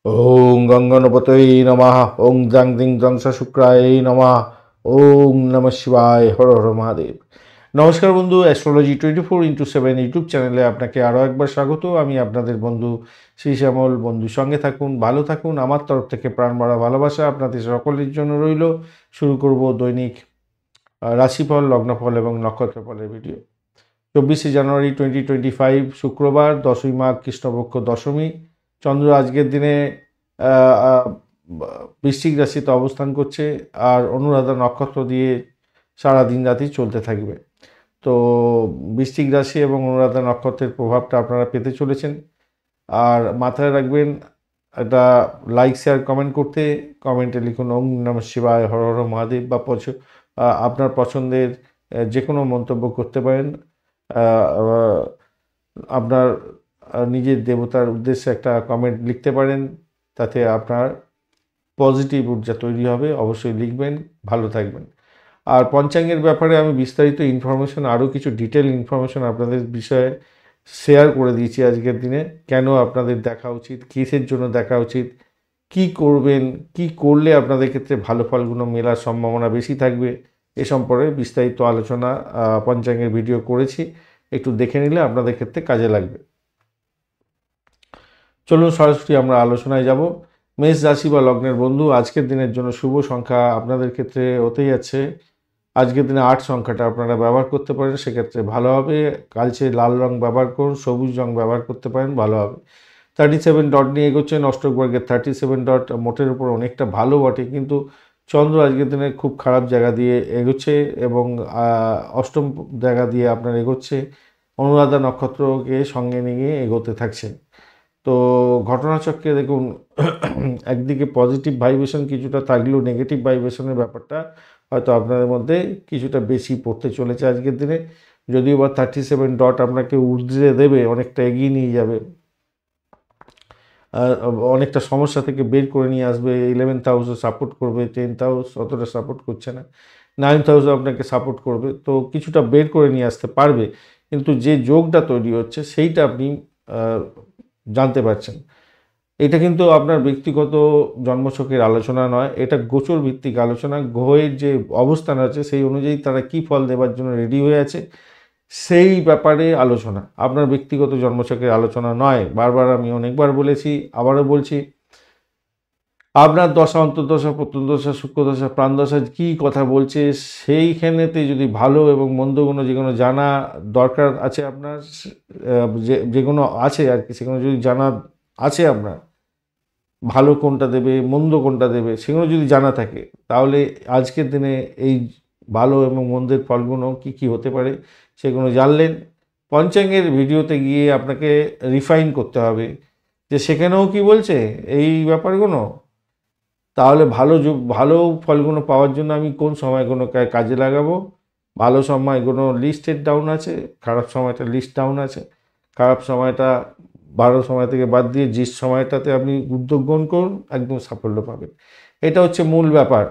ওং গঙ্গনপতয়ে নমঃ। ওং জাং দিং জংসা শুক্রায় নমঃ। ওং নমঃ শিবায়। হর হর মহাদেব। নমস্কার বন্ধু, অ্যাস্ট্রোলজি 24x7 ইউটিউব চ্যানেলে আপনাকে আরও একবার স্বাগত। আমি আপনাদের বন্ধু শ্রী শ্যামল। বন্ধুর সঙ্গে থাকুন, ভালো থাকুন। আমার তরফ থেকে প্রাণ ভরা ভালোবাসা আপনাদের সকলের জন্য রইল। শুরু করব দৈনিক রাশিফল, লগ্নফল এবং নক্ষত্রফলের ভিডিও। 24শে জানুয়ারি 2025 শুক্রবার, 10ই মাঘ কৃষ্ণপক্ষ দশমী। চন্দ্র আজকের দিনে বৃশ্চিক রাশিতে অবস্থান করছে আর অনুরাধা নক্ষত্র দিয়ে সারা দিন রাতি চলতে থাকবে। তো বৃশ্চিক রাশি এবং অনুরাধা নক্ষত্রের প্রভাবটা আপনারা পেতে চলেছেন। আর মাথায় রাখবেন, একটা লাইক শেয়ার কমেন্ট করতে, কমেন্টে লিখুন ওং নমঃ শিবায়, হর হর মহাদেব, বা আপনার পছন্দের যে কোনো মন্তব্য করতে পারেন। আপনার নিজের দেবতার উদ্দেশ্যে একটা কমেন্ট লিখতে পারেন, তাতে আপনার পজিটিভ ঊর্জা তৈরি হবে। অবশ্যই লিখবেন, ভালো থাকবেন। আর পঞ্চাঙ্গের ব্যাপারে আমি বিস্তারিত ইনফরমেশন, আরও কিছু ডিটেল ইনফরমেশন আপনাদের বিষয়ে শেয়ার করে দিয়েছি আজকের দিনে। কেন আপনাদের দেখা উচিত, কিসের জন্য দেখা উচিত, কি করবেন, কি করলে আপনাদের ক্ষেত্রে ভালো ফলগুলো মেলার সম্ভাবনা বেশি থাকবে, এ সম্পর্কে বিস্তারিত আলোচনা পঞ্চাঙ্গের ভিডিও করেছি। একটু দেখে নিলে আপনাদের ক্ষেত্রে কাজে লাগবে। চলুন সরাসরি আমরা আলোচনায় যাব। মেষ রাশি বা লগ্নের বন্ধু, আজকের দিনের জন্য শুভ সংখ্যা আপনাদের ক্ষেত্রে হতেই যাচ্ছে। আজকের দিনে 8 সংখ্যাটা আপনারা ব্যবহার করতে পারেন, সেক্ষেত্রে ভালো হবে। কালচে লাল রং ব্যবহার করুন, সবুজ রং ব্যবহার করতে পারেন, ভালো হবে। 37 ডট নিয়ে এগোচ্ছেন। অষ্টক বর্গের 37 ডট মোটের উপর অনেকটা ভালো বটে, কিন্তু চন্দ্র আজকের দিনে খুব খারাপ জায়গা দিয়ে এগোচ্ছে এবং অষ্টম জায়গা দিয়ে আপনার এগোচ্ছে। অনুরাধা নক্ষত্রকে সঙ্গে নিয়ে এগোতে থাকছে। তো ঘটনাচক্রে দেখুন, একদিকে পজিটিভ ভাইব্রেশন কিছুটা থাকলেও নেগেটিভ ভাইব্রেশনের ব্যাপারটা হয়তো আপনাদের মধ্যে কিছুটা বেশি পড়তে চলেছে আজকের দিনে। যদিও বা 37 ডট আপনাকে ঊর্ধ্বে দেবে, অনেকটা এগিয়ে নিয়ে যাবে, অনেকটা সমস্যা থেকে বের করে নিয়ে আসবে। 11th হাউসও সাপোর্ট করবে, 10th হাউস অতটা সাপোর্ট করছে না, 9th হাউসও আপনাকে সাপোর্ট করবে। তো কিছুটা বের করে নিয়ে আসতে পারবে, কিন্তু যে যোগটা তৈরি হচ্ছে সেইটা আপনি জানতে পারছেন। এটা কিন্তু আপনার ব্যক্তিগত জন্মছকের আলোচনা নয়, এটা গোচর ভিত্তিক আলোচনা। গ্রহের যে অবস্থান আছে সেই অনুযায়ী তারা কি ফল দেওয়ার জন্য রেডি হয়ে আছে সেই ব্যাপারে আলোচনা, আপনার ব্যক্তিগত জন্মছকের আলোচনা নয়। বারবার আমি অনেকবার বলেছি, আবারও বলছি, আপনার দশা, অন্তর্দশা, প্রত্যন্তদশা, সূক্ষ্মদশা, প্রাণদশা কী কথা বলছে সেইখানেতে যদি ভালো এবং মন্দগুলো যেগুলো জানা দরকার আছে আপনার, যেগুলো আছে আর কি, সেগুলো যদি জানা আছে আপনার, ভালো কোনটা দেবে মন্দ কোনটা দেবে সেগুলো যদি জানা থাকে, তাহলে আজকের দিনে এই ভালো এবং মন্দের ফলগুলো কী কী হতে পারে সেগুলো জানলেন। পঞ্চাঙ্গের ভিডিওতে গিয়ে আপনাকে রিফাইন করতে হবে যে সেখানেও কি বলছে এই ব্যাপারগুলো, তাহলে ভালো ফলগুলো পাওয়ার জন্য আমি কোন সময়গুলো কাজে লাগাবো। ভালো সময়গুলো লিস্টেড ডাউন আছে, খারাপ সময়টা লিস্ট ডাউন আছে। খারাপ সময়টা ভালো সময় থেকে বাদ দিয়ে যে সময়টাতে আপনি উদ্যোগ গ্রহণ করুন, একদম সাফল্য পাবেন। এটা হচ্ছে মূল ব্যাপার,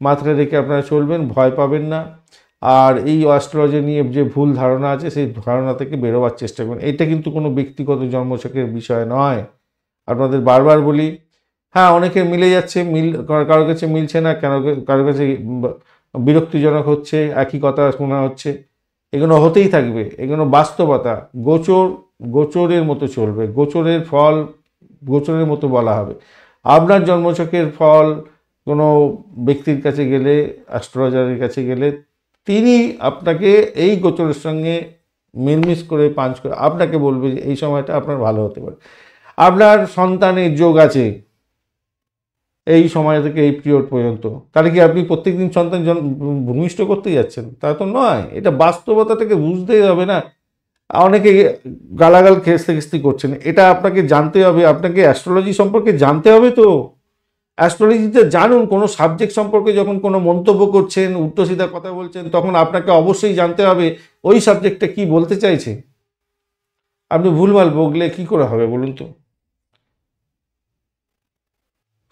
মাথায় রেখে আপনারা চলবেন, ভয় পাবেন না। আর এই অ্যাস্ট্রোলজি নিয়ে যে ভুল ধারণা আছে সেই ধারণা থেকে বেরোবার চেষ্টা করবেন। এটা কিন্তু কোনো ব্যক্তিগত জন্মছকের বিষয় নয়। আপনাদের বারবার বলি, হ্যাঁ অনেকের মিলে যাচ্ছে, কারোর কাছে মিলছে না, কারোর কাছে বিরক্তিজনক হচ্ছে, একই কথা শোনা হচ্ছে। এগুলো হতেই থাকবে, এগুলো বাস্তবতা। গোচরের মতো চলবে, গোচরের ফল গোচরের মতো বলা হবে। আপনার জন্মছকের ফল কোনো ব্যক্তির কাছে গেলে, অ্যাস্ট্রোলজারের কাছে গেলে, তিনি আপনাকে এই গোচরের সঙ্গে মিলমিশ করে পাঞ্চ করে আপনাকে বলবে যে এই সময়টা আপনার ভালো হতে পারে। আপনার সন্তানের যোগ আছে এই সময় থেকে এই পিরিয়ড পর্যন্ত, তাহলে কি আপনি প্রত্যেকদিন সন্তান ভূমিষ্ঠ করতে যাচ্ছেন? তা তো নয়। এটা বাস্তবতা থেকে বুঝতেই হবে না। অনেকে গালাগাল খেস্তি করছেন, এটা আপনাকে জানতে হবে। আপনাকে অ্যাস্ট্রোলজি সম্পর্কে জানতে হবে। তো অ্যাস্ট্রোলজিতে জানুন। কোনো সাবজেক্ট সম্পর্কে যখন কোনো মন্তব্য করছেন, উল্টোসিধা কথা বলছেন, তখন আপনাকে অবশ্যই জানতে হবে ওই সাবজেক্টটা কি বলতে চাইছে। আপনি ভুলভাল বকলে কি করে হবে বলুন তো?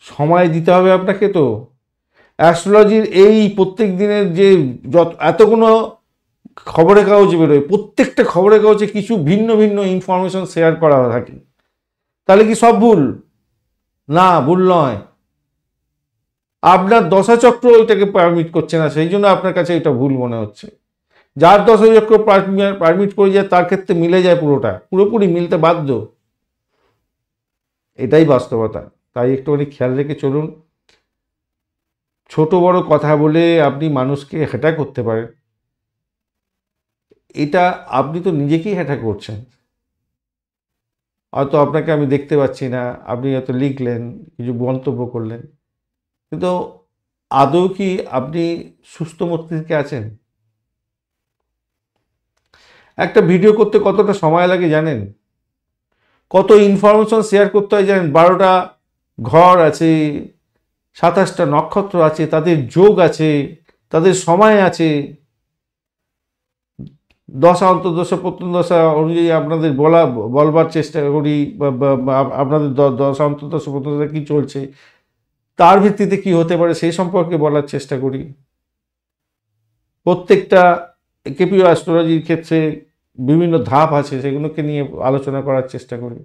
সময় দিতে হবে আপনাকে। তো অ্যাস্ট্রোলজির এই প্রত্যেক দিনের যে এতগুলো খবরের কাগজ বেরোয়, প্রত্যেকটা খবরের কাগজে কিছু ভিন্ন ভিন্ন ইনফরমেশন শেয়ার করা থাকে, তাহলে কি সব ভুল? না, ভুল নয়, আপনার দশাচক্র ওইটাকে পারমিট করছে না, সেই জন্য আপনার কাছে এটা ভুল মনে হচ্ছে। যার দশাচক্র পারমিট করে যায় তার ক্ষেত্রে মিলে যায়, পুরোপুরি মিলতে বাধ্য, এটাই বাস্তবতা। তাই একটুখানি খেয়াল রেখে চলুন। ছোট বড় কথা বলে আপনি মানুষকে হ্যাটা করতে পারেন, এটা আপনি তো নিজেকেই হ্যাটা করছেন। হয়তো আপনাকে আমি দেখতে পাচ্ছি না, আপনি হয়তো লিখলেন, কিছু মন্তব্য করলেন, কিন্তু আদৌ কি আপনি সুস্থ মস্তিষ্কে আছেন? একটা ভিডিও করতে কতটা সময় লাগে জানেন? কত ইনফরমেশন শেয়ার করতে হয় জানেন? 12টা ঘর আছে, 27টা নক্ষত্র আছে, তাদের যোগ আছে, তাদের সময় আছে, দশা অন্তর্দশা প্রত্যন্তদশা অনুযায়ী আপনাদের বলবার চেষ্টা করি, আপনাদের দশা অন্তর্দশা প্রত্যন্তদশা কী চলছে, তার ভিত্তিতে কি হতে পারে সেই সম্পর্কে বলার চেষ্টা করি। প্রত্যেকটা কেপিও অ্যাস্ট্রোলজির ক্ষেত্রে বিভিন্ন ধাপ আছে, সেগুলোকে নিয়ে আলোচনা করার চেষ্টা করি।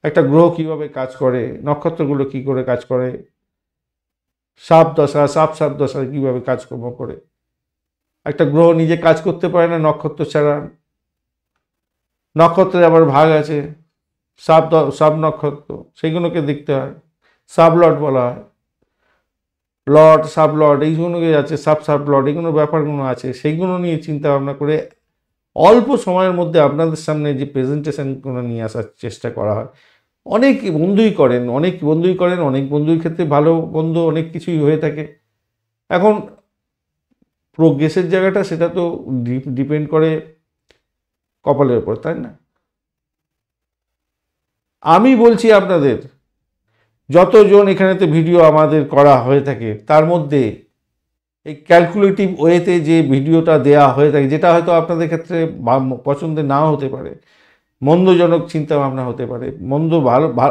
একটা গ্রহ কিভাবে কাজ করে, নক্ষত্রগুলো কি করে কাজ করে, সাপ দশা কিভাবে কাজকর্ম করে। একটা গ্রহ নিজে কাজ করতে পারে না নক্ষত্র ছাড়া। নক্ষত্রের আবার ভাগ আছে, সাব নক্ষত্র, সেইগুলোকে দেখতে হয়, সাবলট বলা হয়, লর্ড সাবলট এইগুলোকে আছে, সাবলট, এগুলো ব্যাপারগুলো আছে, সেইগুলো নিয়ে চিন্তা ভাবনা করে অল্প সময়ের মধ্যে আপনাদের সামনে যে প্রেজেন্টেশনগুলো নিয়ে আসার চেষ্টা করা হয়। অনেক বন্ধুই করেন, অনেক বন্ধুর ক্ষেত্রে ভালো বন্ধু অনেক কিছুই হয়ে থাকে। এখন প্রোগ্রেসের জায়গাটা সেটা তো ডিপেন্ড করে কপালের উপর, তাই না? আমি বলছি আপনাদের, যতজন এখানেতে ভিডিও আমাদের করা হয়ে থাকে তার মধ্যে এই ক্যালকুলেটিভ ওয়েতে যে ভিডিওটা দেয়া হয়ে থাকে, যেটা হয়তো আপনাদের ক্ষেত্রে পছন্দের নাও হতে পারে, মন্দজনক চিন্তা ভাবনা হতে পারে,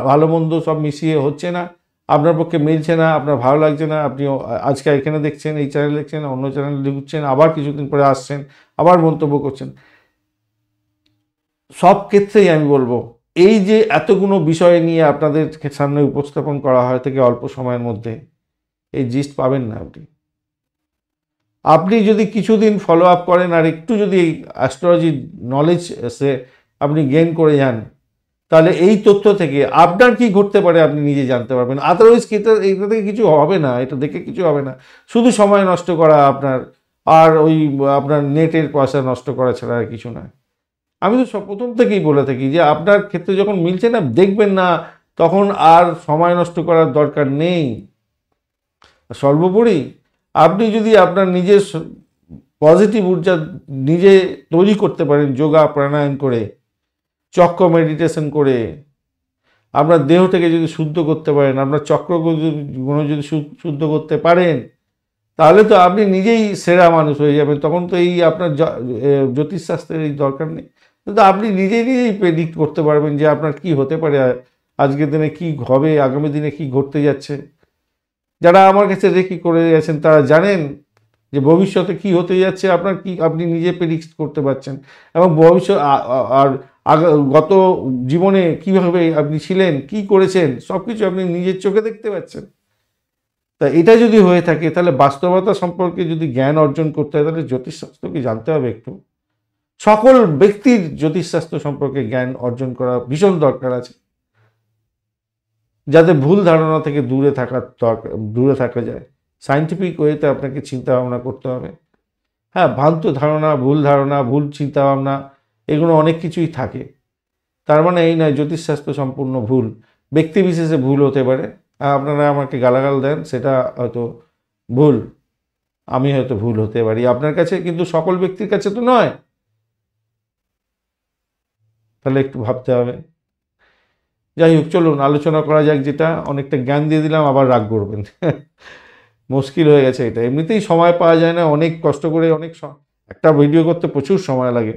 ভালো মন্দ সব মিশিয়ে হচ্ছে না, আপনার পক্ষে মিলছে না, আপনার ভালো লাগছে না, আপনি আজকে এখানে দেখছেন, এই চ্যানেল দেখছেন, অন্য চ্যানেলে দেখছেন, আবার কিছুদিন পরে আসছেন, আবার মন্তব্য করছেন। সব ক্ষেত্রেই আমি বলবো, এই যে এতগুলো বিষয় নিয়ে আপনাদের সামনে উপস্থাপন করা হয় থেকে অল্প সময়ের মধ্যে এই জিস্ট পাবেন না। আপনি যদি কিছুদিন ফলো আপ করেন আর একটু যদি অ্যাস্ট্রোলজি নলেজ আপনি গেইন করে যান, তাহলে এই তথ্য থেকে আপনার কি ঘটতে পারে আপনি নিজে জানতে পারবেন। আদারওয়াইজ এটা থেকে কিছু হবে না, এটা দেখে কিছু হবে না, শুধু সময় নষ্ট করা আপনার, আর ওই আপনার নেটের পয়সা নষ্ট করা ছাড়া আর কিছু নয়। আমি তো প্রথম থেকেই বলে থাকি যে আপনার ক্ষেত্রে যখন মিলছে না, দেখবেন না, তখন আর সময় নষ্ট করার দরকার নেই। সর্বোপরি আপনি যদি আপনার নিজের পজিটিভ ঊর্জা নিজে তৈরি করতে পারেন, যোগা প্রাণায়াম করে, চক্র মেডিটেশন করে, আপনার দেহটাকে যদি শুদ্ধ করতে পারেন, আপনার চক্রগুলো যদি শুদ্ধ করতে পারেন, তাহলে তো আপনি নিজেই সেরা মানুষ হয়ে যাবেন। তখন তো এই আপনার জ্যোতিষশাস্ত্রের এই দরকার নেই, কিন্তু আপনি নিজেই প্রেডিক্ট করতে পারবেন যে আপনার কি হতে পারে, আজকের দিনে কি হবে, আগামী দিনে কি ঘটতে যাচ্ছে। যারা আমার কাছে রেকি করে গেছেন তারা জানেন যে ভবিষ্যতে কি হতে যাচ্ছে, আপনি নিজে প্রেডিক্ট করতে পারছেন, এবং ভবিষ্যৎ আর গত জীবনে কিভাবে আপনি ছিলেন, কি করেছেন, সব কিছু আপনি নিজের চোখে দেখতে পাচ্ছেন। তা এটা যদি হয়ে থাকে, তাহলে বাস্তবতা সম্পর্কে যদি জ্ঞান অর্জন করতে হয়, তাহলে জ্যোতিষশাস্ত্রকে জানতে হবে একটু। সকল ব্যক্তির জ্যোতিষশাস্ত্র সম্পর্কে জ্ঞান অর্জন করা ভীষণ দরকার আছে, যাতে ভুল ধারণা থেকে দূরে থাকা যায়। সায়েন্টিফিক ওয়েতে আপনাকে চিন্তা ভাবনা করতে হবে। হ্যাঁ, ভ্রান্ত ধারণা, ভুল চিন্তা ভাবনা, এগুলো অনেক কিছুই থাকে। তার মানে এই নয় জ্যোতিষশাস্ত্র সম্পূর্ণ ভুল। ব্যক্তি বিশেষে ভুল হতে পারে, আপনারা আমাকে গালাগাল দেন, সেটা হয়তো ভুল, আমি হয়তো ভুল হতে পারি আপনার কাছে, কিন্তু সকল ব্যক্তির কাছে তো নয়। তাহলে একটু ভাবতে হবে। যাই হোক, চলুন আলোচনা করা যাক, যেটা অনেকটা জ্ঞান দিয়ে দিলাম, আবার রাগ করবেন। মুশকিল হয়ে গেছে এটা, এমনিতেই সময় পাওয়া যায় না, অনেক কষ্ট করে একটা ভিডিও করতে প্রচুর সময় লাগে।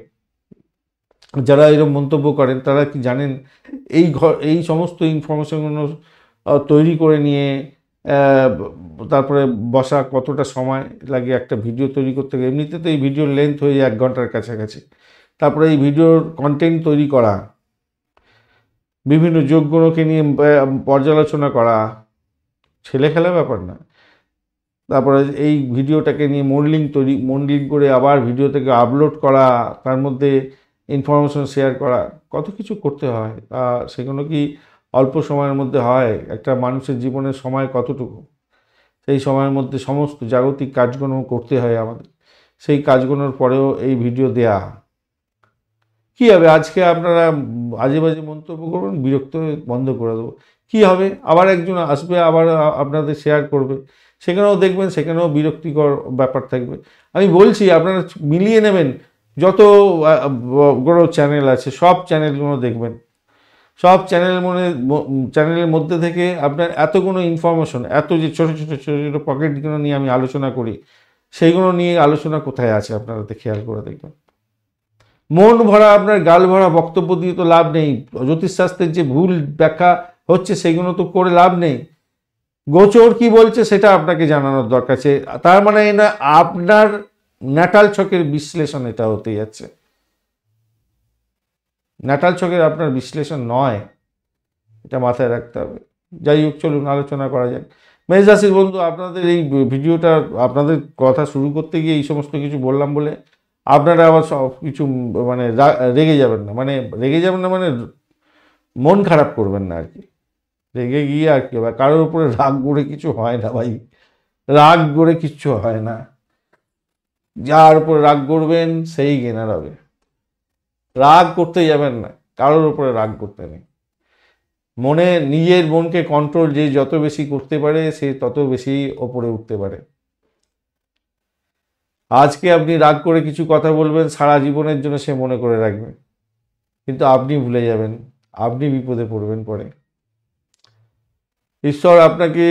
যারা এরকম মন্তব্য করেন তারা কি জানেন এই সমস্ত ইনফরমেশনগুলো তৈরি করে নিয়ে তারপরে বসা কতটা সময় লাগে একটা ভিডিও তৈরি করতে গেলে। এমনিতে তো এই ভিডিওর লেন্থ হয়ে যায় 1 ঘন্টার কাছাকাছি, তারপরে এই ভিডিওর কন্টেন্ট তৈরি করা, বিভিন্ন যোগগুণকে নিয়ে পর্যালোচনা করা ছেলে খেলা ব্যাপার না। তারপরে এই ভিডিওটাকে নিয়ে মডেলিং করে আবার ভিডিও থেকে আপলোড করা, তার মধ্যে ইনফরমেশন শেয়ার করা, কত কিছু করতে হয়। তা সেগুলো কি অল্প সময়ের মধ্যে হয়? একটা মানুষের জীবনের সময় কতটুকু, সেই সময়ের মধ্যে সমস্ত জাগতিক কাজগুলো করতে হয় আমাদের। সেই কাজগুলোর পরেও এই ভিডিও দেয়া কী হবে? আজকে আপনারা আজে বাজে মন্তব্য করবেন, বিরক্ত হয়ে বন্ধ করে দেবো। কী হবে? আবার একজন আসবে, আবার আপনাদের শেয়ার করবে, সেখানেও দেখবেন সেখানেও বিরক্তিকর ব্যাপার থাকবে। আমি বলছি আপনারা মিলিয়ে নেবেন, যত বড় চ্যানেল আছে সব চ্যানেলগুলো দেখবেন। সব চ্যানেলের মধ্যে থেকে আপনার এতগুলো ইনফরমেশন, এত যে ছোটো ছোটো ছোটো ছোটো পকেটগুলো নিয়ে আমি আলোচনা করি, সেইগুলো নিয়ে আলোচনা কোথায় আছে আপনারা খেয়াল করে দেখবেন। মন ভরা আপনার গাল ভরা বক্তব্য দিয়ে তো লাভ নেই। জ্যোতিষশাস্ত্রের যে ভুল ব্যাখ্যা হচ্ছে সেগুলো তো করে লাভ নেই। গোচর কি বলছে সেটা আপনাকে জানানোর দরকার আছে। তার মানে না আপনার ন্যাটাল ছকের বিশ্লেষণ এটা হতে যাচ্ছে, ন্যাটাল ছকের আপনার বিশ্লেষণ নয়, এটা মাথায় রাখতে হবে। যাই হোক, চলুন আলোচনা করা যাক। মেষ রাশির বন্ধু, আপনাদের এই ভিডিওটা আপনাদের কথা শুরু করতে গিয়ে এই সমস্ত কিছু বললাম বলে আপনারা আবার সব কিছু মানে রেগে যাবেন না, মানে মন খারাপ করবেন না আর কি। রেগে গিয়ে আর কি, কারোর উপরে রাগ করে কিছু হয় না ভাই, রাগ করে কিচ্ছু হয় না। যার উপরে রাগ করবেন সেই গেনার হবে। রাগ করতে যাবেন না, কারোর উপরে রাগ করতে নেই। নিজের মনকে কন্ট্রোল যে যত বেশি করতে পারে সে তত বেশি ওপরে উঠতে পারে। আজকে আপনি রাগ করে কিছু কথা বলবেন, সারা জীবনের জন্য সে মনে করে রাখবে, কিন্তু আপনি ভুলে যাবেন, আপনি বিপদে পড়বেন পরে। ঈশ্বর আপনাকে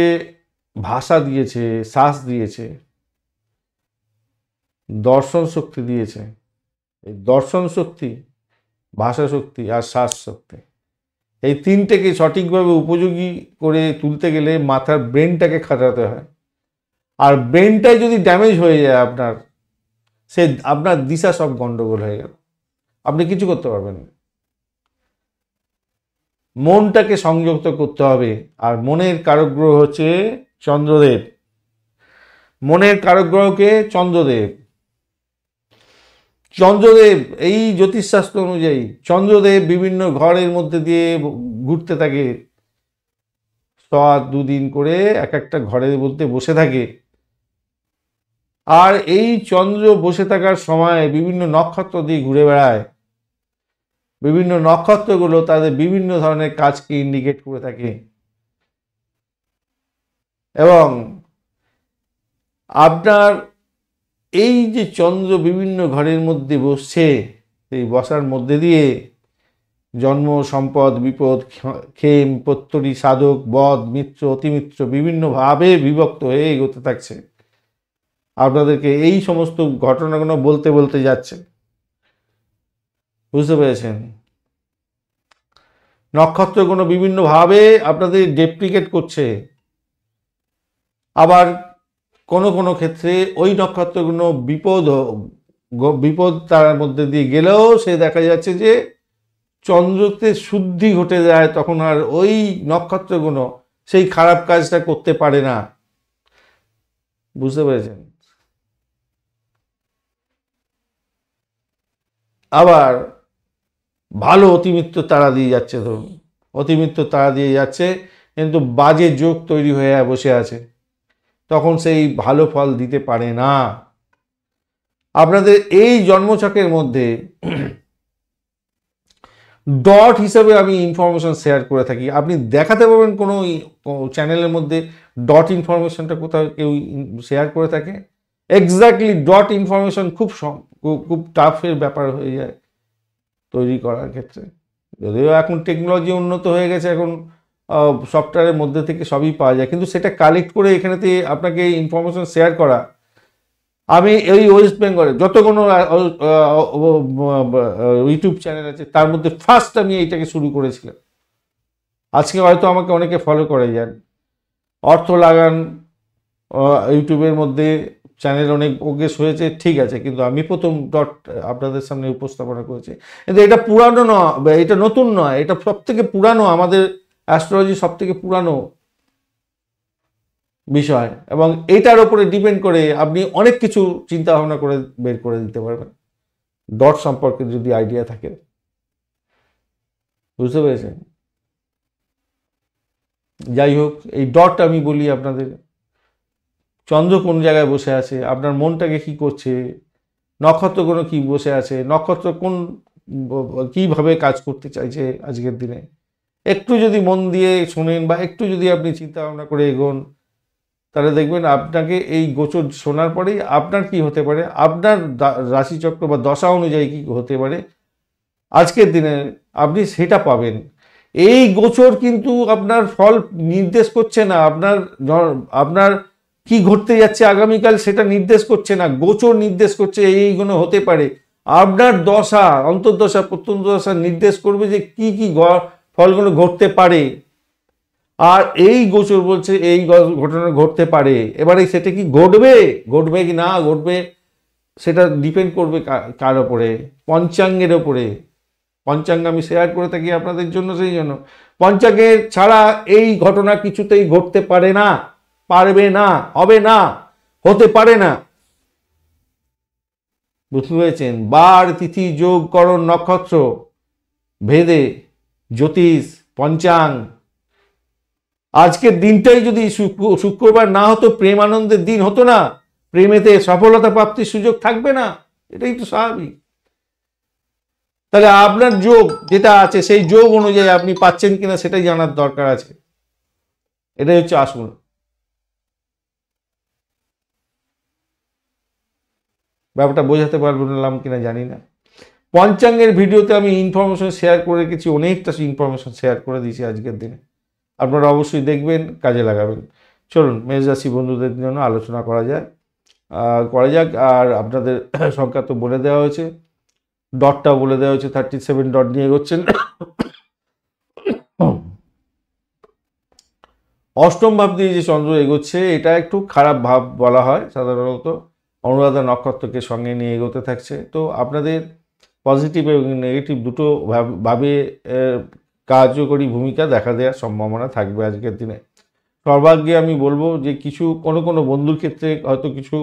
ভাষা দিয়েছে, শ্বাস দিয়েছে, দর্শন শক্তি দিয়েছে। এই দর্শন শক্তি, ভাষা শক্তি আর শ্বাস শক্তি, এই তিনটেকে সঠিকভাবে উপযোগী করে তুলতে গেলে মাথার ব্রেনটাকে খাটাতে হয়। আর ব্রেনটাই যদি ড্যামেজ হয়ে যায় আপনার দিশা সব গন্ডগোল হয়ে গেল, আপনি কিছু করতে পারবেন না। মনটাকে সংযুক্ত করতে হবে। আর মনের কারক গ্রহ হচ্ছে চন্দ্রদেব। মনের কারক গ্রহকে চন্দ্রদেব এই জ্যোতিষশাস্ত্র অনুযায়ী চন্দ্রদেব বিভিন্ন ঘরের মধ্যে দিয়ে ঘুরতে থাকে, 2 দিন করে এক একটা ঘরের মধ্যে বসে থাকে। আর এই চন্দ্র বসে থাকার সময় বিভিন্ন নক্ষত্র দিয়ে ঘুরে বেড়ায়। বিভিন্ন নক্ষত্রগুলো তাদের বিভিন্ন ধরনের কাজকে ইন্ডিকেট করে থাকে। এবং আপনার এই যে চন্দ্র বিভিন্ন ঘরের মধ্যে বসছে, এই বসার মধ্যে দিয়ে জন্ম, সম্পদ, বিপদ, ক্ষেম, প্রত্যরী, সাধক, বধ, মিত্র, অতিমিত্র বিভিন্নভাবে বিভক্ত হয়ে এগোতে থাকছে। আপনাদেরকে এই সমস্ত ঘটনাগুলো বলতে বলতে যাচ্ছে, বুঝতে পেরেছেন? নক্ষত্রগুলো বিভিন্নভাবে আপনাদের ডেপ্রিকেট করছে। আবার কোনো ক্ষেত্রে ওই নক্ষত্রগুলো বিপদ তার মধ্যে দিয়ে গেলেও সে দেখা যাচ্ছে যে চন্দ্রতে শুদ্ধি ঘটে যায়, তখন আর ওই নক্ষত্রগুলো সেই খারাপ কাজটা করতে পারে না। বুঝতে পেরেছেন? আবার ভালো অতিমিত্র তারা দিয়ে যাচ্ছে, ধরুন অতিমিত্র তারা দিয়ে যাচ্ছে, কিন্তু বাজে যোগ তৈরি হয়ে বসে আছে, তখন সেই ভালো ফল দিতে পারে না। আপনাদের এই জন্মছকের মধ্যে ডট হিসাবে আমি ইনফরমেশন শেয়ার করে থাকি। আপনি দেখাতে পারবেন কোনো চ্যানেলের মধ্যে ডট ইনফরমেশনটা কোথাও কেউ শেয়ার করে থাকে? এক্স্যাক্টলি ডট ইনফরমেশন খুব টাফের ব্যাপার হয়ে যায় তৈরি করার ক্ষেত্রে। যদিও এখন টেকনোলজি উন্নত হয়ে গেছে, এখন সফটওয়্যারের মধ্যে থেকে সবই পাওয়া যায়, কিন্তু সেটা কালেক্ট করে এখানেতে আপনাকে ইনফরমেশন শেয়ার করা। আমি এই ওয়েস্ট বেঙ্গলে যত কোনো ইউটিউব চ্যানেল আছে তার মধ্যে ফার্স্ট আমি এইটাকে শুরু করেছিলাম। আজকে হয়তো আমাকে অনেকে ফলো করে যান। অর্থ লাগান ইউটিউবের মধ্যে চ্যানেল অনেক প্রোগ্রেস হয়েছে, ঠিক আছে, কিন্তু আমি প্রথম ডট আপনাদের সামনে উপস্থাপনা করেছি। কিন্তু এটা পুরানো নয়, এটা নতুন নয়, এটা সব থেকে পুরানো, আমাদের অ্যাস্ট্রোলজি সব থেকে পুরানো বিষয়, এবং এটার উপরে ডিপেন্ড করে আপনি অনেক কিছু চিন্তা ভাবনা করে বের করে দিতে পারবেন ডট সম্পর্কে যদি আইডিয়া থাকে। বুঝতে পেরেছেন? যাই হোক, এই ডট আমি বলি আপনাদের, চন্দ্র কোন জায়গায় বসে আছে, আপনার মনটাকে কি করছে, নক্ষত্রগুলো কি বসে আছে, নক্ষত্র কোন কিভাবে কাজ করতে চাইছে আজকের দিনে, একটু যদি মন দিয়ে শোনেন বা একটু যদি আপনি চিন্তা ভাবনা করে এগোন, তাহলে দেখবেন আপনাকে এই গোচর শোনার পরেই আপনার কি হতে পারে, আপনার রাশিচক্র বা দশা অনুযায়ী কি হতে পারে আজকের দিনে আপনি সেটা পাবেন। এই গোচর কিন্তু আপনার ফল নির্দেশ করছে না, আপনার কি ঘটতে যাচ্ছে আগামীকাল সেটা নির্দেশ করছে না, গোচর নির্দেশ করছে এইগুলো হতে পারে। আপনার দশা, অন্তর্দশা প্রত্যন্তদশা নির্দেশ করবে যে কি কি ফলগুলো ঘটতে পারে, আর এই গোচর বলছে এই ঘটনা ঘটতে পারে। এবারে সেটা কি ঘটবে কি না ঘটবে সেটা ডিপেন্ড করবে কার ওপরে, পঞ্চাঙ্গের ওপরে। পঞ্চাঙ্গ আমি শেয়ার করে থাকি আপনাদের জন্য, সেই জন্য পঞ্চাঙ্গের ছাড়া এই ঘটনা কিছুতেই ঘটতে পারে না, পারবে না, হবে না, হতে পারে না। বুঝতে পেরেছেন? বার, তিথি, যোগ, করণ, নক্ষত্র ভেদে জ্যোতিষ, পঞ্চাঙ্গ, আজকের দিনটাই যদি শুক্রবার না হতো, প্রেম আনন্দের দিন হতো না, প্রেমেতে সফলতা প্রাপ্তির সুযোগ থাকবে না, এটাই তো স্বাভাবিক। তাহলে আপনার যোগ যেটা আছে সেই যোগ অনুযায়ী আপনি পাচ্ছেন কিনা সেটাই জানার দরকার আছে, এটাই হচ্ছে আসল। ব্যাপারটা বোঝাতে পারলাম কিনা জানি না। পঞ্চাঙ্গের ভিডিওতে আমি ইনফরমেশন শেয়ার করে রেখেছি, অনেকটা ইনফরমেশন শেয়ার করে দিয়েছি আজকের দিনে, আপনারা অবশ্যই দেখবেন, কাজে লাগাবেন। চলুন মেষ রাশি বন্ধুদের জন্য আলোচনা করা যাক। আর আপনাদের সংখ্যা তো বলে দেওয়া হয়েছে, ডটটাও বলে দেওয়া হয়েছে, 37 ডট নিয়ে এগোচ্ছেন। অষ্টম ভাব দিয়ে যে চন্দ্র এগোচ্ছে, এটা একটু খারাপ ভাব বলা হয় সাধারণত, অনুরাধা নক্ষত্রকে সঙ্গে নিয়ে এগোতে থাকছে। তো আপনাদের পজিটিভ এবং নেগেটিভ দুটো ভাবে কার্যকরী ভূমিকা দেখা দেওয়ার সম্ভাবনা থাকবে আজকের দিনে। সর্বাগ্যে আমি বলবো যে কোনো বন্ধুর ক্ষেত্রে হয়তো কিছু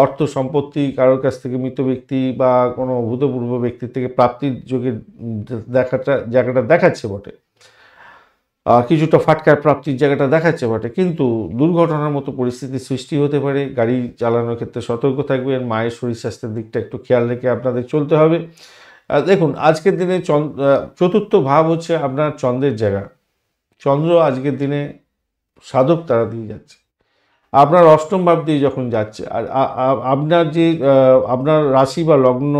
অর্থ সম্পত্তি কারোর কাছ থেকে, মৃত ব্যক্তি বা কোনো ভূতপূর্ব ব্যক্তির থেকে প্রাপ্তির যোগের জায়গাটা দেখাচ্ছে বটে, কিছুটা ফাটকার প্রাপ্তির জায়গাটা দেখাচ্ছে বটে, কিন্তু দুর্ঘটনার মতো পরিস্থিতির সৃষ্টি হতে পারে। গাড়ি চালানোর ক্ষেত্রে সতর্ক থাকবেন, মায়ের শরীর স্বাস্থ্যের দিকটা একটু খেয়াল রেখে আপনাদের চলতে হবে। দেখুন আজকের দিনে চতুর্থ ভাব হচ্ছে আপনার চন্দ্রের জায়গা। চন্দ্র আজকের দিনে সাধক তারা দিয়ে যাচ্ছে, আপনার অষ্টম ভাব দিয়ে যখন যাচ্ছে, আর আপনার যে আপনার রাশি বা লগ্ন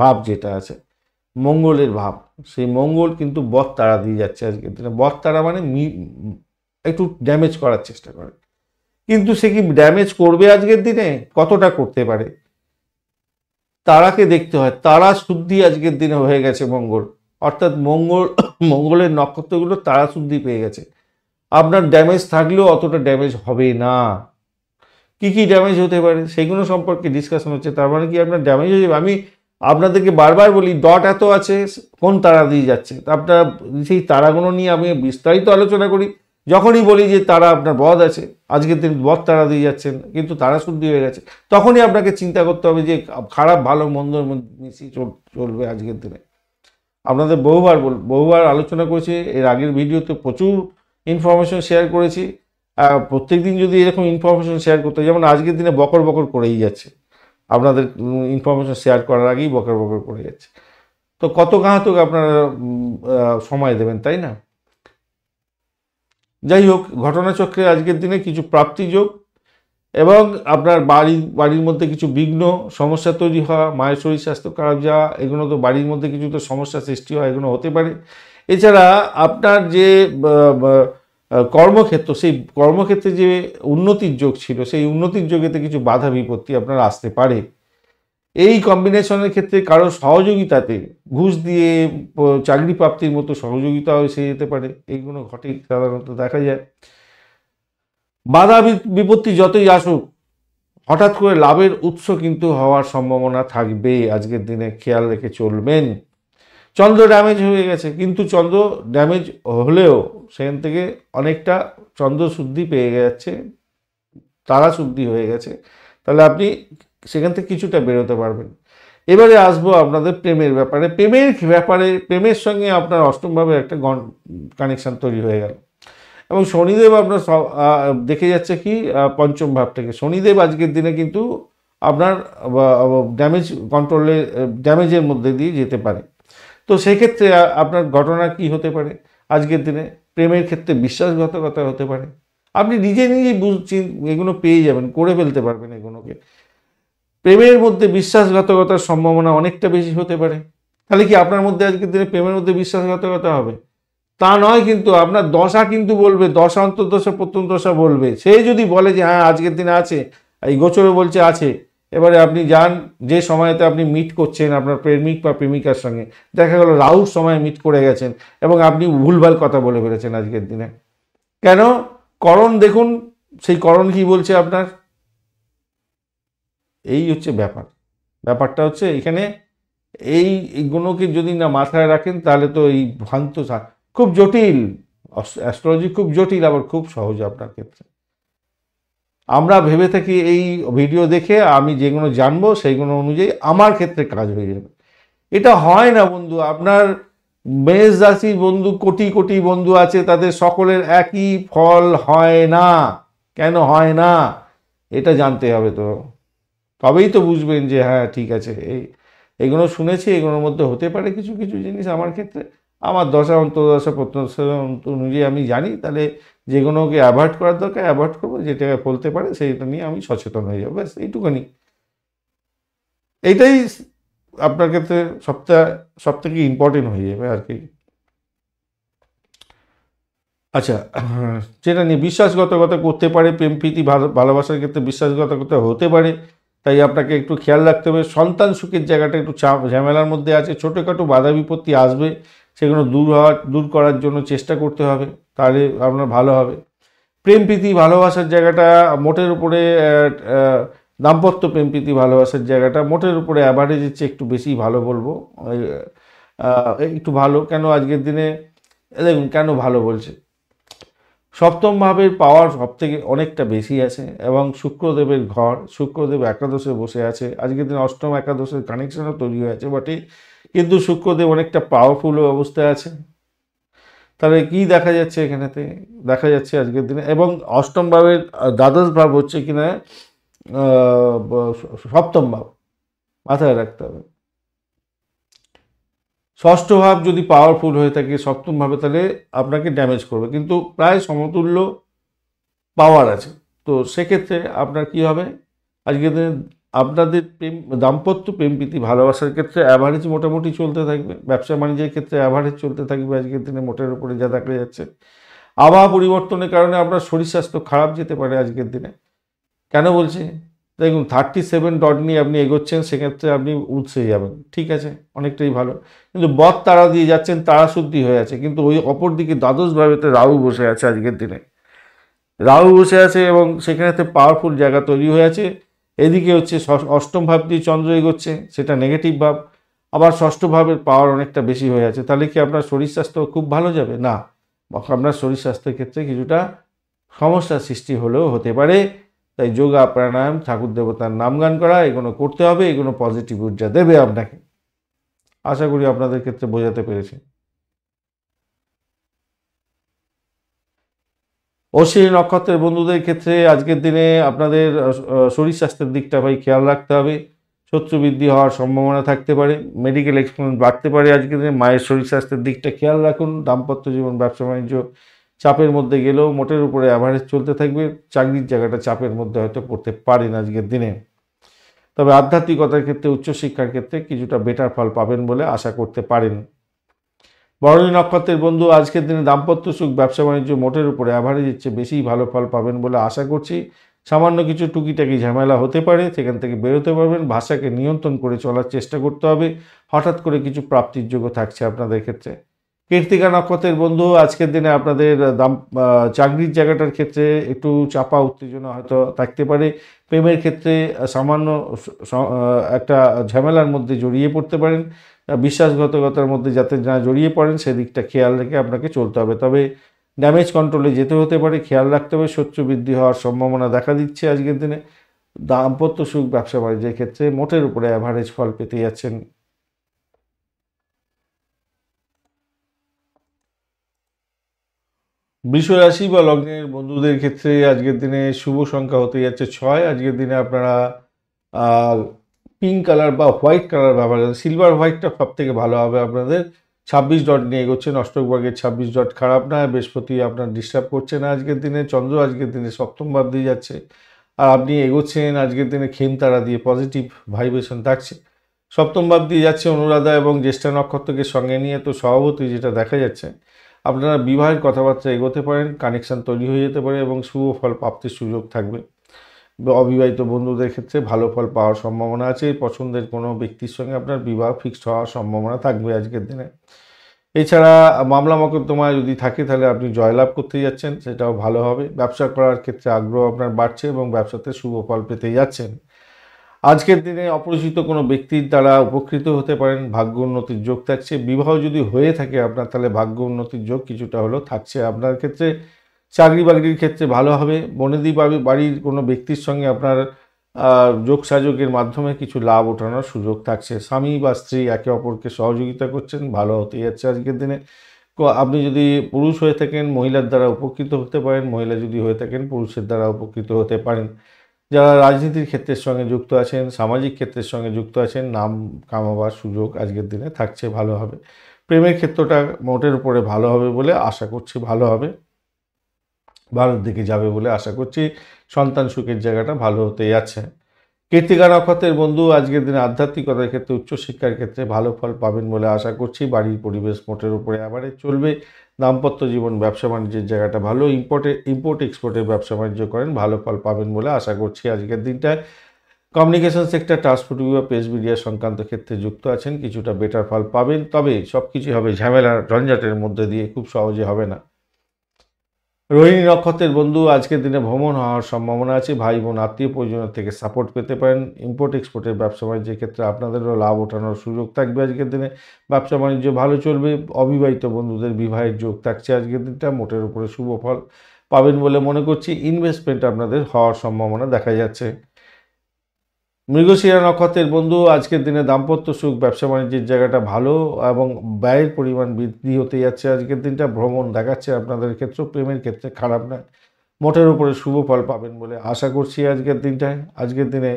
ভাব যেটা আছে মঙ্গলের ভাব, সেই মঙ্গল কিন্তু বদ তারা দিয়ে যাচ্ছে আজকের দিনে। বদ তারা মানে একটু ড্যামেজ করার চেষ্টা করে, কিন্তু সে কি ড্যামেজ করবে আজকের দিনে, কতটা করতে পারে তারাকে দেখতে হয়। তারা শুদ্ধি আজকের দিনে হয়ে গেছে মঙ্গল, অর্থাৎ মঙ্গলের নক্ষত্রগুলো তারা শুদ্ধি পেয়ে গেছে। আপনার ড্যামেজ থাকলেও অতটা ড্যামেজ হবে না। কি কি ড্যামেজ হতে পারে সেগুলো সম্পর্কে ডিসকাশন হচ্ছে, তার মানে কি আপনার ড্যামেজ হয়ে যাবে। আমি আপনাদেরকে বারবার বলি ডট এত আছে, কোন তারা দিয়ে যাচ্ছে, আপনার সেই তারাগুলো নিয়ে আমি বিস্তারিত আলোচনা করি। যখনই বলি যে তারা আপনার বদ আছে, আজকের দিন বদ তারা দিয়ে যাচ্ছেন কিন্তু তারা শুদ্ধি হয়ে গেছে, তখনই আপনাকে চিন্তা করতে হবে যে খারাপ ভালো মন্দর মধ্যে মিশিয়ে চলবে আজকের দিনে। আপনাদের বহুবার আলোচনা করেছি, এর আগের ভিডিওতে প্রচুর ইনফরমেশন শেয়ার করেছি। প্রত্যেক দিন যদি এরকম ইনফরমেশন শেয়ার করতে, যেমন আজকের দিনে বকর করেই যাচ্ছে, আপনাদের ইনফরমেশন শেয়ার করার আগেই বকর করে যাচ্ছে, তো কত ঘাতক আপনারা সময় দেবেন, তাই না? যাই হোক, ঘটনাচক্রে আজকের দিনে কিছু প্রাপ্তিযোগ এবং আপনার বাড়ির মধ্যে কিছু বিঘ্ন সমস্যা তৈরি হওয়া, মায়ের শরীর স্বাস্থ্য খারাপ যাওয়া, এগুলো তো বাড়ির মধ্যে কিছু তো সমস্যা সৃষ্টি হয়, এগুলো হতে পারে। এছাড়া আপনার যে কর্মক্ষেত্র, সেই কর্মক্ষেত্রে যে উন্নতির যোগ ছিল, সেই উন্নতির যোগেতে কিছু বাধা বিপত্তি আপনার আসতে পারে। এই কম্বিনেশনের ক্ষেত্রে কারো সহযোগিতাতে ঘুষ দিয়ে চাকরি প্রাপ্তির মতো সহযোগিতা এসে যেতে পারে, এইগুলো ঘটে সাধারণত দেখা যায়। বাধা বিপত্তি যতই আসুক, হঠাৎ করে লাভের উৎস কিন্তু হওয়ার সম্ভাবনা থাকবে আজকের দিনে, খেয়াল রেখে চলবেন। চন্দ্র ড্যামেজ হয়ে গেছে, কিন্তু চন্দ্র ড্যামেজ হলেও সেখান থেকে অনেকটা চন্দ্র শুদ্ধি পেয়ে যাচ্ছে, তারা শুদ্ধি হয়ে গেছে, তাহলে আপনি সেখান থেকে কিছুটা বেরোতে পারবেন। এবারে আসবো আপনাদের প্রেমের ব্যাপারে। প্রেমের সঙ্গে আপনার অষ্টমভাবে একটা কানেকশান তৈরি হয়ে গেল, এবং শনিদেব আপনার দেখে যাচ্ছে কি পঞ্চম ভাব থেকে। শনিদেব আজকের দিনে কিন্তু আপনার ড্যামেজ কন্ট্রোলে, ড্যামেজের মধ্যে দিয়ে যেতে পারে। তো সেক্ষেত্রে আপনার ঘটনা কি হতে পারে আজকের দিনে? প্রেমের ক্ষেত্রে বিশ্বাসঘাতকতা হতে পারে। আপনি নিজে নিজেই বুঝছেন, এগুলো পেয়ে যাবেন, করে ফেলতে পারবেন এগুলোকে। প্রেমের মধ্যে বিশ্বাসঘাতকতার সম্ভাবনা অনেকটা বেশি হতে পারে। তাহলে কি আপনার মধ্যে আজকের দিনে প্রেমের মধ্যে বিশ্বাসঘাতকতা হবে? তা নয়, কিন্তু আপনার দশা কিন্তু বলবে, দশা অন্তর্দশা প্রত্যন্তদশা বলবে। সে যদি বলে যে হ্যাঁ আজকের দিনে আছে, এই গোচরে বলছে আছে, এবারে আপনি যান যে সময়তে আপনি মিট করছেন আপনার প্রেমিক বা প্রেমিকার সঙ্গে, দেখা গেল রাহুর সময় মিট করে গেছেন এবং আপনি ভুলভাল কথা বলে ফেলেছেন আজকের দিনে। কেন? করণ দেখুন, সেই করণ কি বলছে আপনার। এই হচ্ছে ব্যাপারটা হচ্ছে এখানে। এইগুলোকে যদি না মাথায় রাখেন তাহলে তো এই ভ্রান্ত, খুব জটিল অ্যাস্ট্রোলজি, খুব জটিল আবার খুব সহজ আপনার ক্ষেত্রে। আমরা ভেবে থাকি এই ভিডিও দেখে আমি যেগুলো জানবো সেইগুলো অনুযায়ী আমার ক্ষেত্রে কাজ হয়ে যাবে। এটা হয় না বন্ধু। আপনার মেষ রাশির বন্ধু কোটি কোটি বন্ধু আছে, তাদের সকলের একই ফল হয় না। কেন হয় না এটা জানতে হবে, তো তবেই তো বুঝবেন যে হ্যাঁ ঠিক আছে, এইগুলো শুনেছি, এগুলোর মধ্যে হতে পারে কিছু কিছু জিনিস আমার ক্ষেত্রে, আমার দশা অন্তর্দশা প্রত্যদশা অনুযায়ী আমি জানি, তাহলে যেগুলোকে অ্যাভয়েড করার দরকার অ্যাভয়েড করবো, যেটাকে বলতে পারে সেইটা নিয়ে আমি সচেতন হয়ে যাবো, ব্যাস এইটুকুনি। এইটাই আপনার ক্ষেত্রে সবথেকে ইম্পর্টেন্ট হয়ে যাবে আর কি। আচ্ছা, যেটা নিয়ে বিশ্বাসঘাতকতা করতে পারে, প্রেম প্রীতি ভালোবাসার ক্ষেত্রে বিশ্বাসঘাতকতা হতে পারে, তাই আপনাকে একটু খেয়াল রাখতে হবে। সন্তান সুখের জায়গাটা একটু ঝামেলার মধ্যে আছে, ছোটোখাটো বাধা বিপত্তি আসবে, সেগুলো দূর করার জন্য চেষ্টা করতে হবে, তাহলে আপনার ভালো হবে। প্রেম প্রীতি ভালোবাসার জায়গাটা মোটের উপরে, দাম্পত্য প্রেম প্রীতি ভালোবাসার জায়গাটা মোটের উপরে অ্যাভারেজের চেয়ে একটু বেশি ভালো বলবো, একটু ভালো। কেন আজকের দিনে দেখুন কেন ভালো বলছে, সপ্তম ভাবের পাওয়ার সব থেকে অনেকটা বেশি আছে, এবং শুক্রদেবের ঘর, শুক্রদেব একাদশে বসে আছে আজকের দিনে, অষ্টম একাদশের কানেকশনও তৈরি হয়েছে বটে, কিন্তু শুক্রদেব অনেকটা পাওয়ারফুল অবস্থায় আছে। তাহলে কি দেখা যাচ্ছে এখানেতে? দেখা যাচ্ছে আজকের দিনে, এবং অষ্টম ভাবের দ্বাদশ ভাব হচ্ছে কিনা সপ্তম ভাব, মাথায় রাখতে হবে। ষষ্ঠ ভাব যদি পাওয়ারফুল হয়ে থাকে সপ্তম ভাবে, তাহলে আপনাকে ড্যামেজ করবে, কিন্তু প্রায় সমতুল্য পাওয়ার আছে। তো সেক্ষেত্রে আপনার কি হবে আজকের দিনে, আপনাদের দাম্পত্য প্রেম প্রীতি ভালোবাসার ক্ষেত্রে অ্যাভারেজ মোটামুটি চলতে থাকবে, ব্যবসা বাণিজ্যের ক্ষেত্রে অ্যাভারেজ চলতে থাকবে আজকের দিনে, মোটের উপরে যা দেখা যাচ্ছে। আবহাওয়া পরিবর্তনের কারণে আপনার শরীর স্বাস্থ্য খারাপ যেতে পারে আজকের দিনে। কেন বলছি, দেখুন 37 ডট নিয়ে আপনি এগোচ্ছেন, সেক্ষেত্রে আপনি উৎসে যাবেন, ঠিক আছে, অনেকটাই ভালো, কিন্তু বদ তারা দিয়ে যাচ্ছেন, তারা শুদ্ধি হয়ে আছে, কিন্তু ওই অপর দিকে দ্বাদশ ভাবেতে রাহু বসে আছে আজকের দিনে, রাহু বসে আছে এবং সেখানেতে পাওয়ারফুল জায়গা তৈরি হয়ে আছে। এদিকে হচ্ছে অষ্টম ভাব দিয়ে চন্দ্র এগোচ্ছে, সেটা নেগেটিভ ভাব, আবার ষষ্ঠ ভাবের পাওয়ার অনেকটা বেশি হয়ে আছে। তাহলে কি আপনার শরীর স্বাস্থ্য খুব ভালো যাবে? না, আপনার শরীর স্বাস্থ্যের ক্ষেত্রে কিছুটা সমস্যার সৃষ্টি হলেও হতে পারে। তাই যোগা প্রাণায়াম, ঠাকুর দেবতার নাম গান করা, এগুলো করতে হবে, এগুলো পজিটিভ ঊর্জা দেবে আপনাকে। আশা করি আপনাদের ক্ষেত্রে বোঝাতে পেরেছি। অশ্বিনী নক্ষত্রের বন্ধুদের ক্ষেত্রে আজকের দিনে আপনাদের শরীর স্বাস্থ্যের দিকটা ভাই খেয়াল রাখতে হবে, শত্রু বৃদ্ধি হওয়ার সম্ভাবনা থাকতে পারে, মেডিকেল এক্সপেন্স বাড়তে পারে আজকের দিনে। মায়ের শরীর স্বাস্থ্যের দিকটা খেয়াল রাখুন। দাম্পত্য জীবন, ব্যবসা বাণিজ্য চাপের মধ্যে গেলেও মোটের উপরে অ্যাভারেজ চলতে থাকবে, চাকরির জায়গাটা চাপের মধ্যে হয়তো পড়তে পারেন আজকের দিনে। তবে আধ্যাত্মিকতার ক্ষেত্রে, উচ্চশিক্ষার ক্ষেত্রে কিছুটা বেটার ফল পাবেন বলে আশা করতে পারেন। ভরণী নক্ষত্রের বন্ধু আজকের দিনে দাম্পত্য সুখ, ব্যবসা বাণিজ্য মোটের উপরে অ্যাভারেজের চেয়ে বেশি ভালো ফল পাবেন বলে আশা করছি। সামান্য কিছু টুকিটাকি ঝামেলা হতে পারে, সেখান থেকে বেরোতে পারবেন। ভাষাকে নিয়ন্ত্রণ করে চলার চেষ্টা করতে হবে। হঠাৎ করে কিছু প্রাপ্তির যোগ্য থাকছে আপনাদের ক্ষেত্রে, কৃত্তিকা নক্ষত্রের বন্ধু আজকের দিনে আপনাদের চাকরির জায়গাটার ক্ষেত্রে একটু চাপা উত্তেজনা হয়তো থাকতে পারে। প্রেমের ক্ষেত্রে সামান্য একটা ঝামেলার মধ্যে জড়িয়ে পড়তে পারেন। বিশ্বাসঘাতকতার মধ্যে যাতে না জড়িয়ে পড়েন সেদিকটা খেয়াল রেখে আপনাকে চলতে হবে। তবে ড্যামেজ কন্ট্রোলে যেতে হতে পারে, খেয়াল রাখতে হবে। শত্রু বৃদ্ধি হওয়ার সম্ভাবনা দেখা দিচ্ছে আজকের দিনে। দাম্পত্য সুখ, ব্যবসা বাণিজ্যের ক্ষেত্রে মোটের উপরে অ্যাভারেজ ফল পেতে যাচ্ছেন। বৃষ রাশি বা লগ্নের বন্ধুদের ক্ষেত্রে আজকের দিনে শুভ সংখ্যা হতে যাচ্ছে 6। আজকের দিনে আপনারা পিঙ্ক কালার বা হোয়াইট কালার ব্যবহার করেন। সিলভার হোয়াইটটা সব থেকে ভালো হবে আপনাদের। 26 ডট নিয়ে এগোচ্ছেন, অষ্টক ভাগের 26 ডট খারাপ না। বৃহস্পতি আপনার ডিস্টার্ব করছে না আজকের দিনে। চন্দ্র আজকের দিনে সপ্তম ভাব দিয়ে যাচ্ছে, আর আপনি এগোচ্ছেন আজকের দিনে খেমতারা দিয়ে, পজিটিভ ভাইব্রেশন থাকছে। সপ্তম ভাব দিয়ে যাচ্ছে অনুরাধা এবং জ্যেষ্ঠা নক্ষত্রকে সঙ্গে নিয়ে। তো স্বভাবতই যেটা দেখা যাচ্ছে, আপনারা বিবাহের কথাবার্তা এগোতে পারেন, কানেকশান তৈরি হয়ে যেতে পারে এবং শুভ ফল প্রাপ্তির সুযোগ থাকবে। অবিবাহিত বন্ধুদের ক্ষেত্রে ভালো ফল পাওয়ার সম্ভাবনা আছে। পছন্দের কোনো ব্যক্তির সঙ্গে আপনার বিবাহ ফিক্সড হওয়ার সম্ভাবনা থাকবে আজকের দিনে। এছাড়া মামলা মকদ্দমা যদি থাকে তাহলে আপনি জয়লাভ করতে যাচ্ছেন, সেটাও ভালো হবে। ব্যবসা করার ক্ষেত্রে আগ্রহ আপনার বাড়ছে এবং ব্যবসাতে শুভ ফল পেতে যাচ্ছেন। আজকের দিনে অপরিচিত কোনো ব্যক্তির দ্বারা উপকৃত হতে পারেন, ভাগ্য উন্নতির যোগ থাকছে। বিবাহ যদি হয়ে থাকে আপনার, তাহলে ভাগ্য উন্নতির যোগ কিছুটা হলেও থাকছে আপনার ক্ষেত্রে। চাকরি বাকরির ক্ষেত্রে ভালো হবে। বনেদি বাড়ির কোনো ব্যক্তির সঙ্গে আপনার যোগসাযোগের মাধ্যমে কিছু লাভ ওঠানোর সুযোগ থাকছে। স্বামী বা স্ত্রী একে অপরকে সহযোগিতা করছেন, ভালো হতে যাচ্ছে আজকের দিনে। আপনি যদি পুরুষ হয়ে থাকেন মহিলার দ্বারা উপকৃত হতে পারেন, মহিলা যদি হয়ে থাকেন পুরুষের দ্বারা উপকৃত হতে পারেন। যারা রাজনীতির ক্ষেত্রের সঙ্গে যুক্ত আছেন, সামাজিক ক্ষেত্রের সঙ্গে যুক্ত আছেন, নাম কামাবার সুযোগ আজকের দিনে থাকছে, ভালো হবে। প্রেমের ক্ষেত্রটা মোটের উপরে ভালো হবে বলে আশা করছি, ভালো হবে, ভালোর দিকে যাবে বলে আশা করছি। সন্তান সুখের জায়গাটা ভালো হতে যাচ্ছে। কৃত্তিকা নক্ষত্রের বন্ধু আজকের দিনে আধ্যাত্মিকতার ক্ষেত্রে, উচ্চশিক্ষার ক্ষেত্রে ভালো ফল পাবেন বলে আশা করছি। বাড়ির পরিবেশ মোটের উপরে অ্যাভারেজ চলবে। দাম্পত্য জীবন, ব্যবসা বাণিজ্যের জায়গাটা ভালো। ইম্পোর্ট এক্সপোর্টের ব্যবসা বাণিজ্য করেন, ভালো ফল পাবেন বলে আশা করছি আজকের দিনটায়। কমিউনিকেশন সেক্টর, ট্রান্সপোর্ট বিভাগ, প্রেস মিডিয়া সংক্রান্ত ক্ষেত্রে যুক্ত আছেন, কিছুটা বেটার ফল পাবেন। তবে সব কিছুই হবে ঝামেলার ঝঞ্ঝাটের মধ্যে দিয়ে, খুব সহজে হবে না। রোহিণী নক্ষত্রের বন্ধু আজকের দিনে ভ্রমণ হওয়ার সম্ভাবনা আছে। ভাই বোন আত্মীয় পরিজনের থেকে সাপোর্ট পেতে পারেন। ইম্পোর্ট এক্সপোর্টের ব্যবসা বাণিজ্যের ক্ষেত্রে আপনাদেরও লাভ ওঠানোর সুযোগ থাকবে আজকের দিনে। ব্যবসা বাণিজ্য ভালো চলবে। অবিবাহিত বন্ধুদের বিবাহের যোগ থাকছে আজকের দিনটা, মোটের উপরে শুভ ফল পাবেন বলে মনে করছি। ইনভেস্টমেন্ট আপনাদের হওয়ার সম্ভাবনা দেখা যাচ্ছে। মৃগশিরা নক্ষত্রের বন্ধু আজকের দিনে দাম্পত্য সুখ, ব্যবসা বাণিজ্যের জায়গাটা ভালো এবং ব্যয়ের পরিমাণ বৃদ্ধি হতে যাচ্ছে আজকের দিনটা। ভ্রমণ দেখাচ্ছে আপনাদের ক্ষেত্রে। প্রেমের ক্ষেত্রে খারাপ না, মোটের উপরে শুভ ফল পাবেন বলে আশা করছি আজকের দিনটায়। আজকের দিনে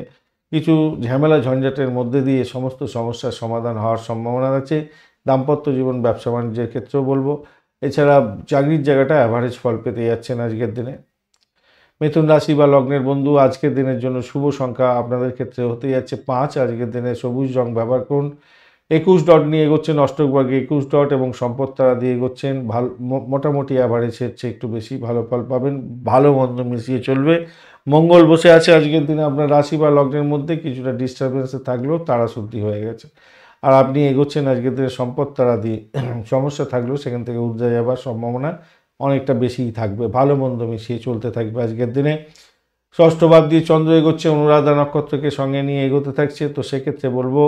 কিছু ঝামেলা ঝঞ্ঝাটের মধ্যে দিয়ে সমস্ত সমস্যার সমাধান হওয়ার সম্ভাবনা আছে। দাম্পত্য জীবন, ব্যবসা বাণিজ্যের ক্ষেত্রেও বলবো। এছাড়া চাকরির জায়গাটা অ্যাভারেজ ফল পেতে যাচ্ছেন আজকের দিনে। মিথুন রাশি বা লগ্নের বন্ধু আজকের দিনের জন্য শুভ সংখ্যা আপনাদের ক্ষেত্রে হতে যাচ্ছে 5। আজকের দিনে সবুজ রং ব্যবহার করুন। 21 ডট নিয়ে এগোচ্ছেন, অষ্টক ভাগে 21 ডট এবং সম্পদ তারা দিয়ে এগোচ্ছেন। ভালো, মোটামুটি অ্যাভারেজের চেয়ে একটু বেশি ভালো ফল পাবেন। ভালো মন্দ মিশিয়ে চলবে। মঙ্গল বসে আছে আজকের দিনে আপনার রাশি বা লগ্নের মধ্যে। কিছুটা ডিস্টারবেন্সে থাকলেও তারা শুদ্ধি হয়ে গেছে, আর আপনি এগোচ্ছেন আজকের দিনে সম্পদ তারা দিয়ে। সমস্যা থাকলেও সেখান থেকে উঠে যাবার সম্ভাবনা অনেকটা বেশিই থাকবে। ভালো মন্দ মিশিয়ে চলতে থাকবে আজকের দিনে। ষষ্ঠ ভাব দিয়ে চন্দ্র এগোচ্ছে, অনুরাধা নক্ষত্রকে সঙ্গে নিয়ে এগোতে থাকছে। তো সেক্ষেত্রে বলবো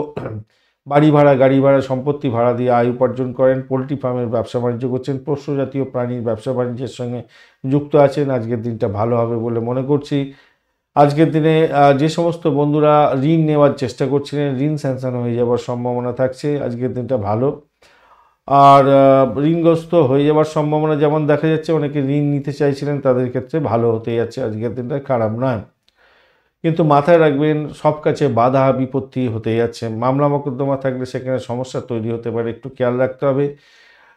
বাড়ি ভাড়া, গাড়ি ভাড়া, সম্পত্তি ভাড়া দিয়ে আয় উপার্জন করেন। পোলট্রি ফার্মের ব্যবসা বাণিজ্য করছেন, পোষ্য জাতীয় প্রাণীর ব্যবসা বাণিজ্যের সঙ্গে যুক্ত আছেন, আজকের দিনটা ভালো হবে বলে মনে করছি। আজকের দিনে যে সমস্ত বন্ধুরা ঋণ নেওয়ার চেষ্টা করছিলেন, ঋণ স্যাংশন হয়ে যাওয়ার সম্ভাবনা থাকছে। আজকের দিনটা ভালো। আর ঋণগ্রস্ত হয়ে যাওয়ার সম্ভাবনা যেমন দেখা যাচ্ছে, অনেকে ঋণ নিতে চাইছিলেন তাদের ক্ষেত্রে ভালো হতে যাচ্ছে আজকের দিনটা, খারাপ নয়। কিন্তু মাথায় রাখবেন সব কাছে বাধা বিপত্তি হতে যাচ্ছে। মামলা মকদ্দমা থাকলে সেখানে সমস্যা তৈরি হতে পারে, একটু খেয়াল রাখতে হবে।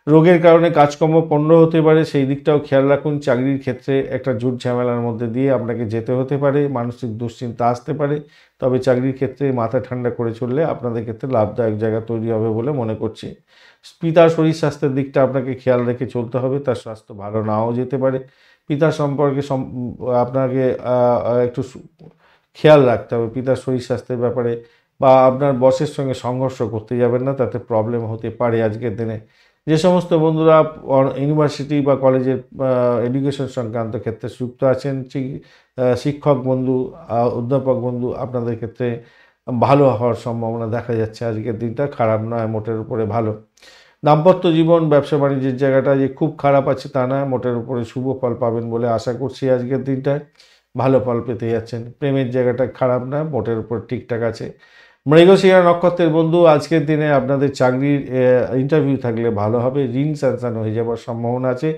রোগের কারণে কাজকর্ম পণ্ড হতে পারে, সেই দিকটাও খেয়াল রাখুন। চাকরির ক্ষেত্রে একটা ঝুট ঝামেলার মধ্যে দিয়ে আপনাকে যেতে হতে পারে, মানসিক দুশ্চিন্তা আসতে পারে। তবে চাকরির ক্ষেত্রে মাথা ঠান্ডা করে চললে আপনাদের ক্ষেত্রে লাভদায়ক জায়গা তৈরি হবে বলে মনে করছি। পিতার শরীর স্বাস্থ্যের দিকটা আপনাকে খেয়াল রেখে চলতে হবে, তার স্বাস্থ্য ভালো নাও যেতে পারে। পিতার সম্পর্কে আপনাকে একটু খেয়াল রাখতে হবে পিতার শরীর স্বাস্থ্যের ব্যাপারে। বা আপনার বসের সঙ্গে সংঘর্ষ করতে যাবেন না, তাতে প্রবলেম হতে পারে আজকের দিনে। যে সমস্ত বন্ধুরা ইউনিভার্সিটি বা কলেজের এডুকেশন সংক্রান্ত ক্ষেত্রে যুক্ত আছেন, শিক্ষক বন্ধু, অধ্যাপক বন্ধু, আপনাদের ক্ষেত্রে ভালো হওয়ার সম্ভাবনা দেখা যাচ্ছে। আজকের দিনটা খারাপ নয়, মোটের উপরে ভালো। দাম্পত্য জীবন, ব্যবসা বাণিজ্যের জায়গাটা যে খুব খারাপ আছে তা না, মোটের উপরে শুভ ফল পাবেন বলে আশা করছি। আজকের দিনটায় ভালো ফল পেতে যাচ্ছেন। প্রেমের জায়গাটা খারাপ না, মোটের উপর ঠিকঠাক আছে। মৃগশিরা নক্ষত্রের বন্ধু, আজকের দিনে আপনাদের চাকরির ইন্টারভিউ থাকলে ভালো হবে। ঋণ স্যাংশন হয়ে যাওয়ার সম্ভাবনা আছে,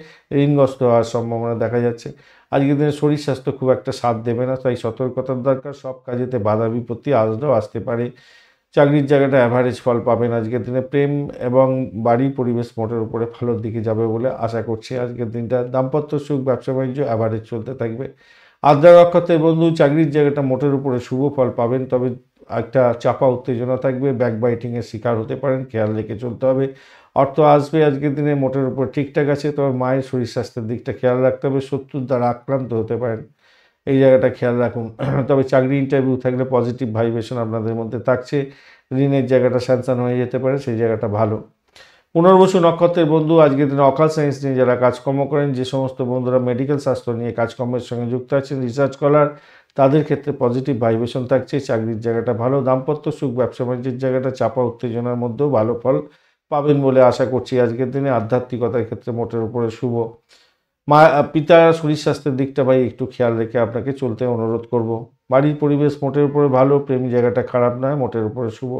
ঋণগ্রস্ত হওয়ার সম্ভাবনা দেখা যাচ্ছে। আজকের দিনে শরীর স্বাস্থ্য খুব একটা সাথ দেবে না, তাই সতর্কতার দরকার। সব কাজেতে বাধা বিপত্তি আসলেও আসতে পারে। চাকরির জায়গাটা অ্যাভারেজ ফল পাবেন আজকের দিনে। প্রেম এবং বাড়ির পরিবেশ মোটের উপরে ভালোর দিকে যাবে বলে আশা করছি। আজকের দিনটা দাম্পত্য সুখ, ব্যবসা বাণিজ্য অ্যাভারেজ চলতে থাকবে। আদ্রা নক্ষত্রের বন্ধু, চাকরির জায়গাটা মোটের উপরে শুভ ফল পাবেন, তবে একটা চাপা উত্তেজনা থাকবে, ব্যাকবাইটিংয়ের শিকার হতে পারেন, খেয়াল রেখে চলতে হবে। অর্থ আসবে আজকের দিনে, মোটের উপর ঠিকঠাক আছে, তবে মায়ের শরীর স্বাস্থ্যের দিকটা খেয়াল রাখতে হবে। শত্রুর দ্বারা আক্রান্ত হতে পারেন, এই জায়গাটা খেয়াল রাখুন। তবে চাকরি ইন্টারভিউ থাকলে পজিটিভ ভাইব্রেশন আপনাদের মধ্যে থাকছে। ঋণের জায়গাটা স্যাংশন হয়ে যেতে পারে, সেই জায়গাটা ভালো। পুনর্বসু নক্ষত্রের বন্ধু, আজকের দিনে অকাল সায়েন্স নিয়ে যারা কাজকর্ম করেন, যে সমস্ত বন্ধুরা মেডিকেল শাস্ত্র নিয়ে কাজকর্মের সঙ্গে যুক্ত আছেন, রিসার্চ স্কলার, তাদের ক্ষেত্রে পজিটিভ ভাইব্রেশন থাকছে। চাকরির জায়গাটা ভালো। দাম্পত্য সুখ, ব্যবসা বাণিজ্যের জায়গাটা চাপা উত্তেজনার মধ্যেও ভালো ফল পাবেন বলে আশা করছি। আজকের দিনে আধ্যাত্মিকতার ক্ষেত্রে মোটের উপরে শুভ। পিতার শরীর স্বাস্থ্যের দিকটা ভাই একটু খেয়াল রেখে আপনাকে চলতে অনুরোধ করব। বাড়ির পরিবেশ মোটের উপরে ভালো, প্রেম জায়গাটা খারাপ নয়, মোটের উপরে শুভ।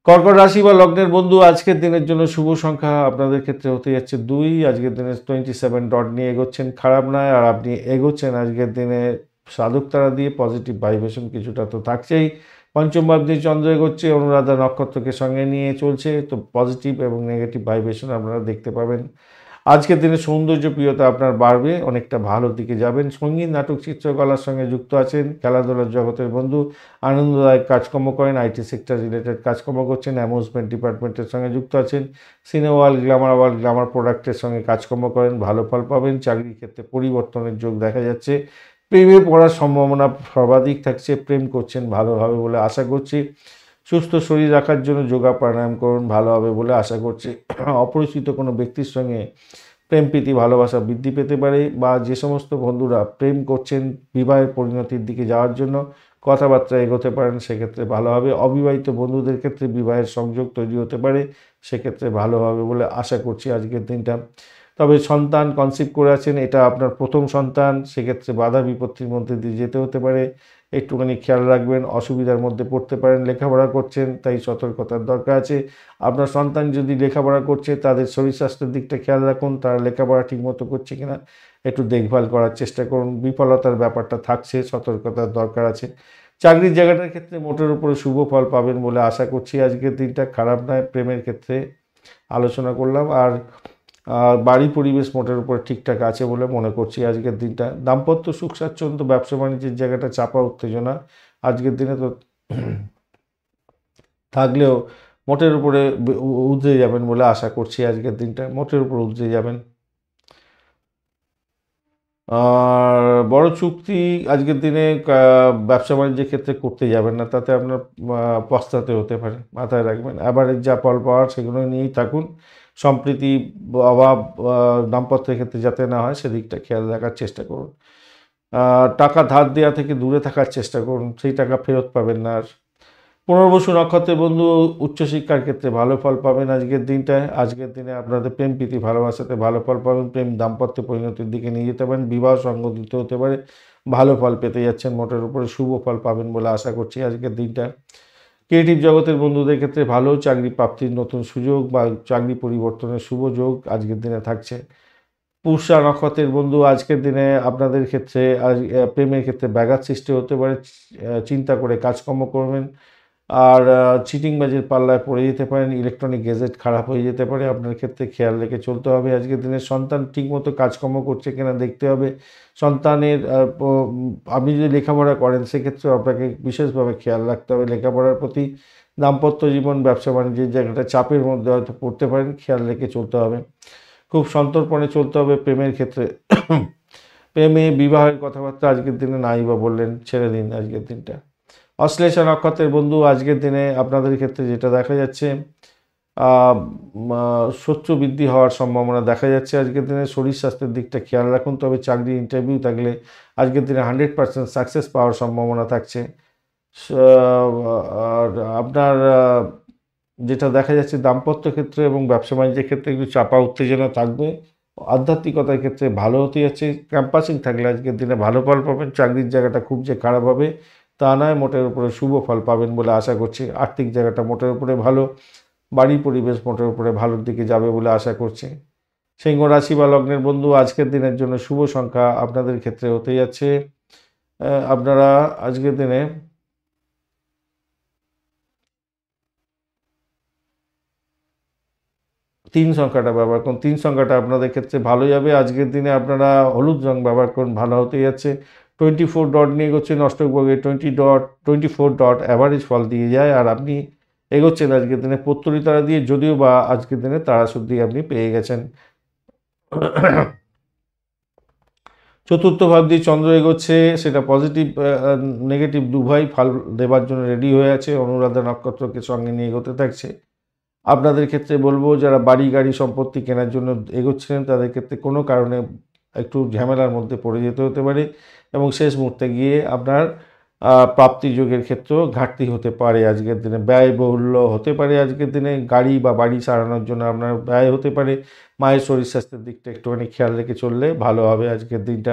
কর্কট রাশি বা লগ্নের বন্ধু, আজকের দিনের জন্য শুভ সংখ্যা আপনাদের ক্ষেত্রে হতে যাচ্ছে 2। আজকের দিনে 27 ডট নিয়ে এগোচ্ছেন, খারাপ নয়। আর আপনি এগোচ্ছেন আজকের দিনে সাধক তারা দিয়ে, পজিটিভ ভাইব্রেশন কিছুটা তো থাকছেই। পঞ্চম ভাবনী চন্দ্র এগোচ্ছে, অনুরাধা নক্ষত্রকে সঙ্গে নিয়ে চলছে, তো পজিটিভ এবং নেগেটিভ ভাইব্রেশন আপনারা দেখতে পাবেন। আজকের দিনে সৌন্দর্য প্রিয়তা আপনার বাড়বে, অনেকটা ভালো দিকে যাবেন। সঙ্গীত, নাটক, চিত্রকলার সঙ্গে যুক্ত আছেন, খেলাধুলার জগতের বন্ধু, আনন্দদায়ক কাজকর্ম করেন, আইটি সেক্টর রিলেটেড কাজকর্ম করছেন, অ্যামিউজমেন্ট ডিপার্টমেন্টের সঙ্গে যুক্ত আছেন, সিনেমা ওয়ার্ল্ড, গ্ল্যামার প্রোডাক্টের সঙ্গে কাজকর্ম করেন, ভালো ফল পাবেন। চাকরির ক্ষেত্রে পরিবর্তনের যোগ দেখা যাচ্ছে। প্রেমে পড়ার সম্ভাবনা সর্বাধিক থাকছে, প্রেম করছেন, ভালো হবে বলে আশা করছি। সুস্থ শরীর রাখার জন্য যোগা প্রাণায়াম করুন, ভালো হবে বলে আশা করছি। অপরিচিত কোনো ব্যক্তির সঙ্গে প্রেম প্রীতি ভালোবাসা বৃদ্ধি পেতে পারে, বা যে সমস্ত বন্ধুরা প্রেম করছেন বিবাহের পরিণতির দিকে যাওয়ার জন্য কথাবার্তা এগোতে পারেন, সেক্ষেত্রে ভালো হবে। অবিবাহিত বন্ধুদের ক্ষেত্রে বিবাহের সংযোগ তৈরি হতে পারে, সেক্ষেত্রে ভালো হবে বলে আশা করছি আজকের দিনটা। তবে সন্তান কনসিভ করে আছেন, এটা আপনার প্রথম সন্তান, সেক্ষেত্রে বাধা বিপত্তির মধ্যে দিয়ে যেতে হতে পারে, একটুখানি খেয়াল রাখবেন, অসুবিধার মধ্যে পড়তে পারেন। লেখাপড়া করছেন, তাই সতর্কতার দরকার আছে। আপনার সন্তান যদি লেখাপড়া করছে, তাদের শরীর স্বাস্থ্যের দিকটা খেয়াল রাখুন, তারা লেখাপড়া ঠিকমতো করছে কিনা একটু দেখভাল করার চেষ্টা করুন। বিফলতার ব্যাপারটা থাকছে, সতর্কতার দরকার আছে। চাকরির জায়গাটার ক্ষেত্রে মোটের উপরে শুভ ফল পাবেন বলে আশা করছি। আজকের দিনটা খারাপ নয়, প্রেমের ক্ষেত্রে আলোচনা করলাম। আর বাড়ি পরিবেশ মোটের উপর ঠিকঠাক আছে বলে মনে করছি আজকের দিনটা। দাম্পত্য সুখ স্বাচ্ছন্দ্য, ব্যবসা বাণিজ্যের জায়গাটা চাপা উত্তেজনা আজকের দিনে তো থাকলেও মোটের উপরে উতরে যাবেন বলে আশা করছি। আজকের দিনটা মোটের উপর উতরে যাবেন। আর বড় চুক্তি আজকের দিনে ব্যবসা বাণিজ্যের ক্ষেত্রে করতে যাবেন না, তাতে আপনার পস্তাতে হতে পারে, মাথায় রাখবেন। অ্যাভারেজ যা ফল পাওয়ার সেগুলো নিয়েই থাকুন। সম্প্রীতি অভাব দাম্পত্যের ক্ষেত্রে যাতে না হয়, সেদিকটা খেয়াল রাখার চেষ্টা করুন। টাকা ধার দেওয়া থেকে দূরে থাকার চেষ্টা করুন, সেই টাকা ফেরত পাবেন না আর। পুনর্বসু নক্ষত্রের বন্ধু, উচ্চশিক্ষার ক্ষেত্রে ভালো ফল পাবেন আজকের দিনটায়। আজকের দিনে আপনাদের প্রেম প্রীতি ভালোবাসাতে ভালো ফল পাবেন, প্রেম দাম্পত্য পরিণতির দিকে নিয়ে যেতে পারেন, বিবাহ সংগঠিত হতে পারে, ভালো ফল পেতে যাচ্ছেন, মোটের উপরে শুভ ফল পাবেন বলে আশা করছি আজকের দিনটা। ক্রিয়েটিভ জগতের বন্ধুদের ক্ষেত্রে ভালো, চাকরি প্রাপ্তির নতুন সুযোগ বা চাকরি পরিবর্তনের শুভ যোগ আজকের দিনে থাকছে। পুষা নক্ষত্রের বন্ধু, আজকের দিনে আপনাদের ক্ষেত্রে প্রেমের ক্ষেত্রে ব্যাঘাত সৃষ্টি হতে পারে, চিন্তা করে কাজকর্ম করবেন। আর চিটিংবাজির পাল্লায় পড়ে যেতে পারেন, ইলেকট্রনিক গ্যাজেট খারাপ হয়ে যেতে পারে, আপনার ক্ষেত্রে খেয়াল রেখে চলতে হবে। আজকের দিনে সন্তান ঠিকমতো কাজকর্ম করছে কিনা দেখতে হবে। সন্তানের আপনি যদি লেখাপড়া করেন, সেক্ষেত্রে আপনাকে বিশেষভাবে খেয়াল রাখতে হবে লেখাপড়ার প্রতি। দাম্পত্য জীবন, ব্যবসা বাণিজ্যের জায়গাটা চাপের মধ্যে হয়তো পড়তে পারেন, খেয়াল রেখে চলতে হবে। খুব সন্তর্পণে চলতে হবে প্রেমের ক্ষেত্রে। প্রেমে বিবাহের কথাবার্তা আজকের দিনে নাই বা বললেন, ছেড়ে দিন আজকের দিনটা। অশ্লেষা নক্ষত্রের বন্ধু, আজকের দিনে আপনাদের ক্ষেত্রে যেটা দেখা যাচ্ছে, শত্রু বৃদ্ধি হওয়ার সম্ভাবনা দেখা যাচ্ছে আজকের দিনে। শরীর স্বাস্থ্যের দিকটা খেয়াল রাখুন। তবে চাকরি ইন্টারভিউ থাকলে আজকের দিনে 100% সাকসেস পাওয়ার সম্ভাবনা থাকছে। আর আপনার যেটা দেখা যাচ্ছে দাম্পত্য ক্ষেত্রে এবং ব্যবসা বাণিজ্যের ক্ষেত্রে একটু চাপা উত্তেজনা থাকবে। আধ্যাত্মিকতার ক্ষেত্রে ভালো হতে যাচ্ছে। ক্যাম্পাসিং থাকলে আজকের দিনে ভালো ফল পাবেন। চাকরির জায়গাটা খুব যে খারাপ হবে তা নয়, মোটের উপরে শুভ ফল পাবেন বলে আশা করছি। আর্থিক জায়গাটা মোটের উপরে ভালো, বাড়ির পরিবেশ মোটের উপরে ভালোর দিকে যাবে বলে আশা করছি। সিংহ রাশি বা লগ্নের বন্ধু, আজকের দিনের জন্য শুভ সংখ্যা আপনাদের ক্ষেত্রে হতে যাচ্ছে, আপনারা আজকের দিনে 3 সংখ্যাটা ব্যবহার করুন। 3 সংখ্যাটা আপনাদের ক্ষেত্রে ভালো যাবে। আজকের দিনে আপনারা হলুদ রং ব্যবহার করুন, ভালো হতে যাচ্ছে। 24 ডট নিয়ে এগোচ্ছেন অষ্টকভাবে, 24 ডট অ্যাভারেজ ফল দিয়ে যায়। আর আপনি এগোচ্ছেন আজকের দিনে পত্তরি তারা দিয়ে, যদিও বা আজকের দিনে তারাশুদ্ধি আপনি পেয়ে গেছেন। চতুর্থ ভাব দিয়ে চন্দ্র এগোচ্ছে, সেটা পজিটিভ নেগেটিভ দুভাই ফল দেবার জন্য রেডি হয়ে আছে। অনুরাধা নক্ষত্রকে সঙ্গে নিয়ে এগোতে থাকছে। আপনাদের ক্ষেত্রে বলবো, যারা বাড়ি গাড়ি সম্পত্তি কেনার জন্য এগোচ্ছিলেন তাদের ক্ষেত্রে কোনো কারণে একটু ঝামেলার মধ্যে পড়ে যেতে হতে পারে এবং শেষ মুহূর্তে গিয়ে আপনার প্রাপ্তি যোগের ক্ষেত্রেও ঘাটতি হতে পারে। আজকের দিনে ব্যয়বহুল্য হতে পারে। আজকের দিনে গাড়ি বা বাড়ি সারানোর জন্য আপনার ব্যয় হতে পারে। মায়ের শরীর স্বাস্থ্যের দিকটা একটুখানি খেয়াল রেখে চললে ভালো হবে আজকের দিনটা।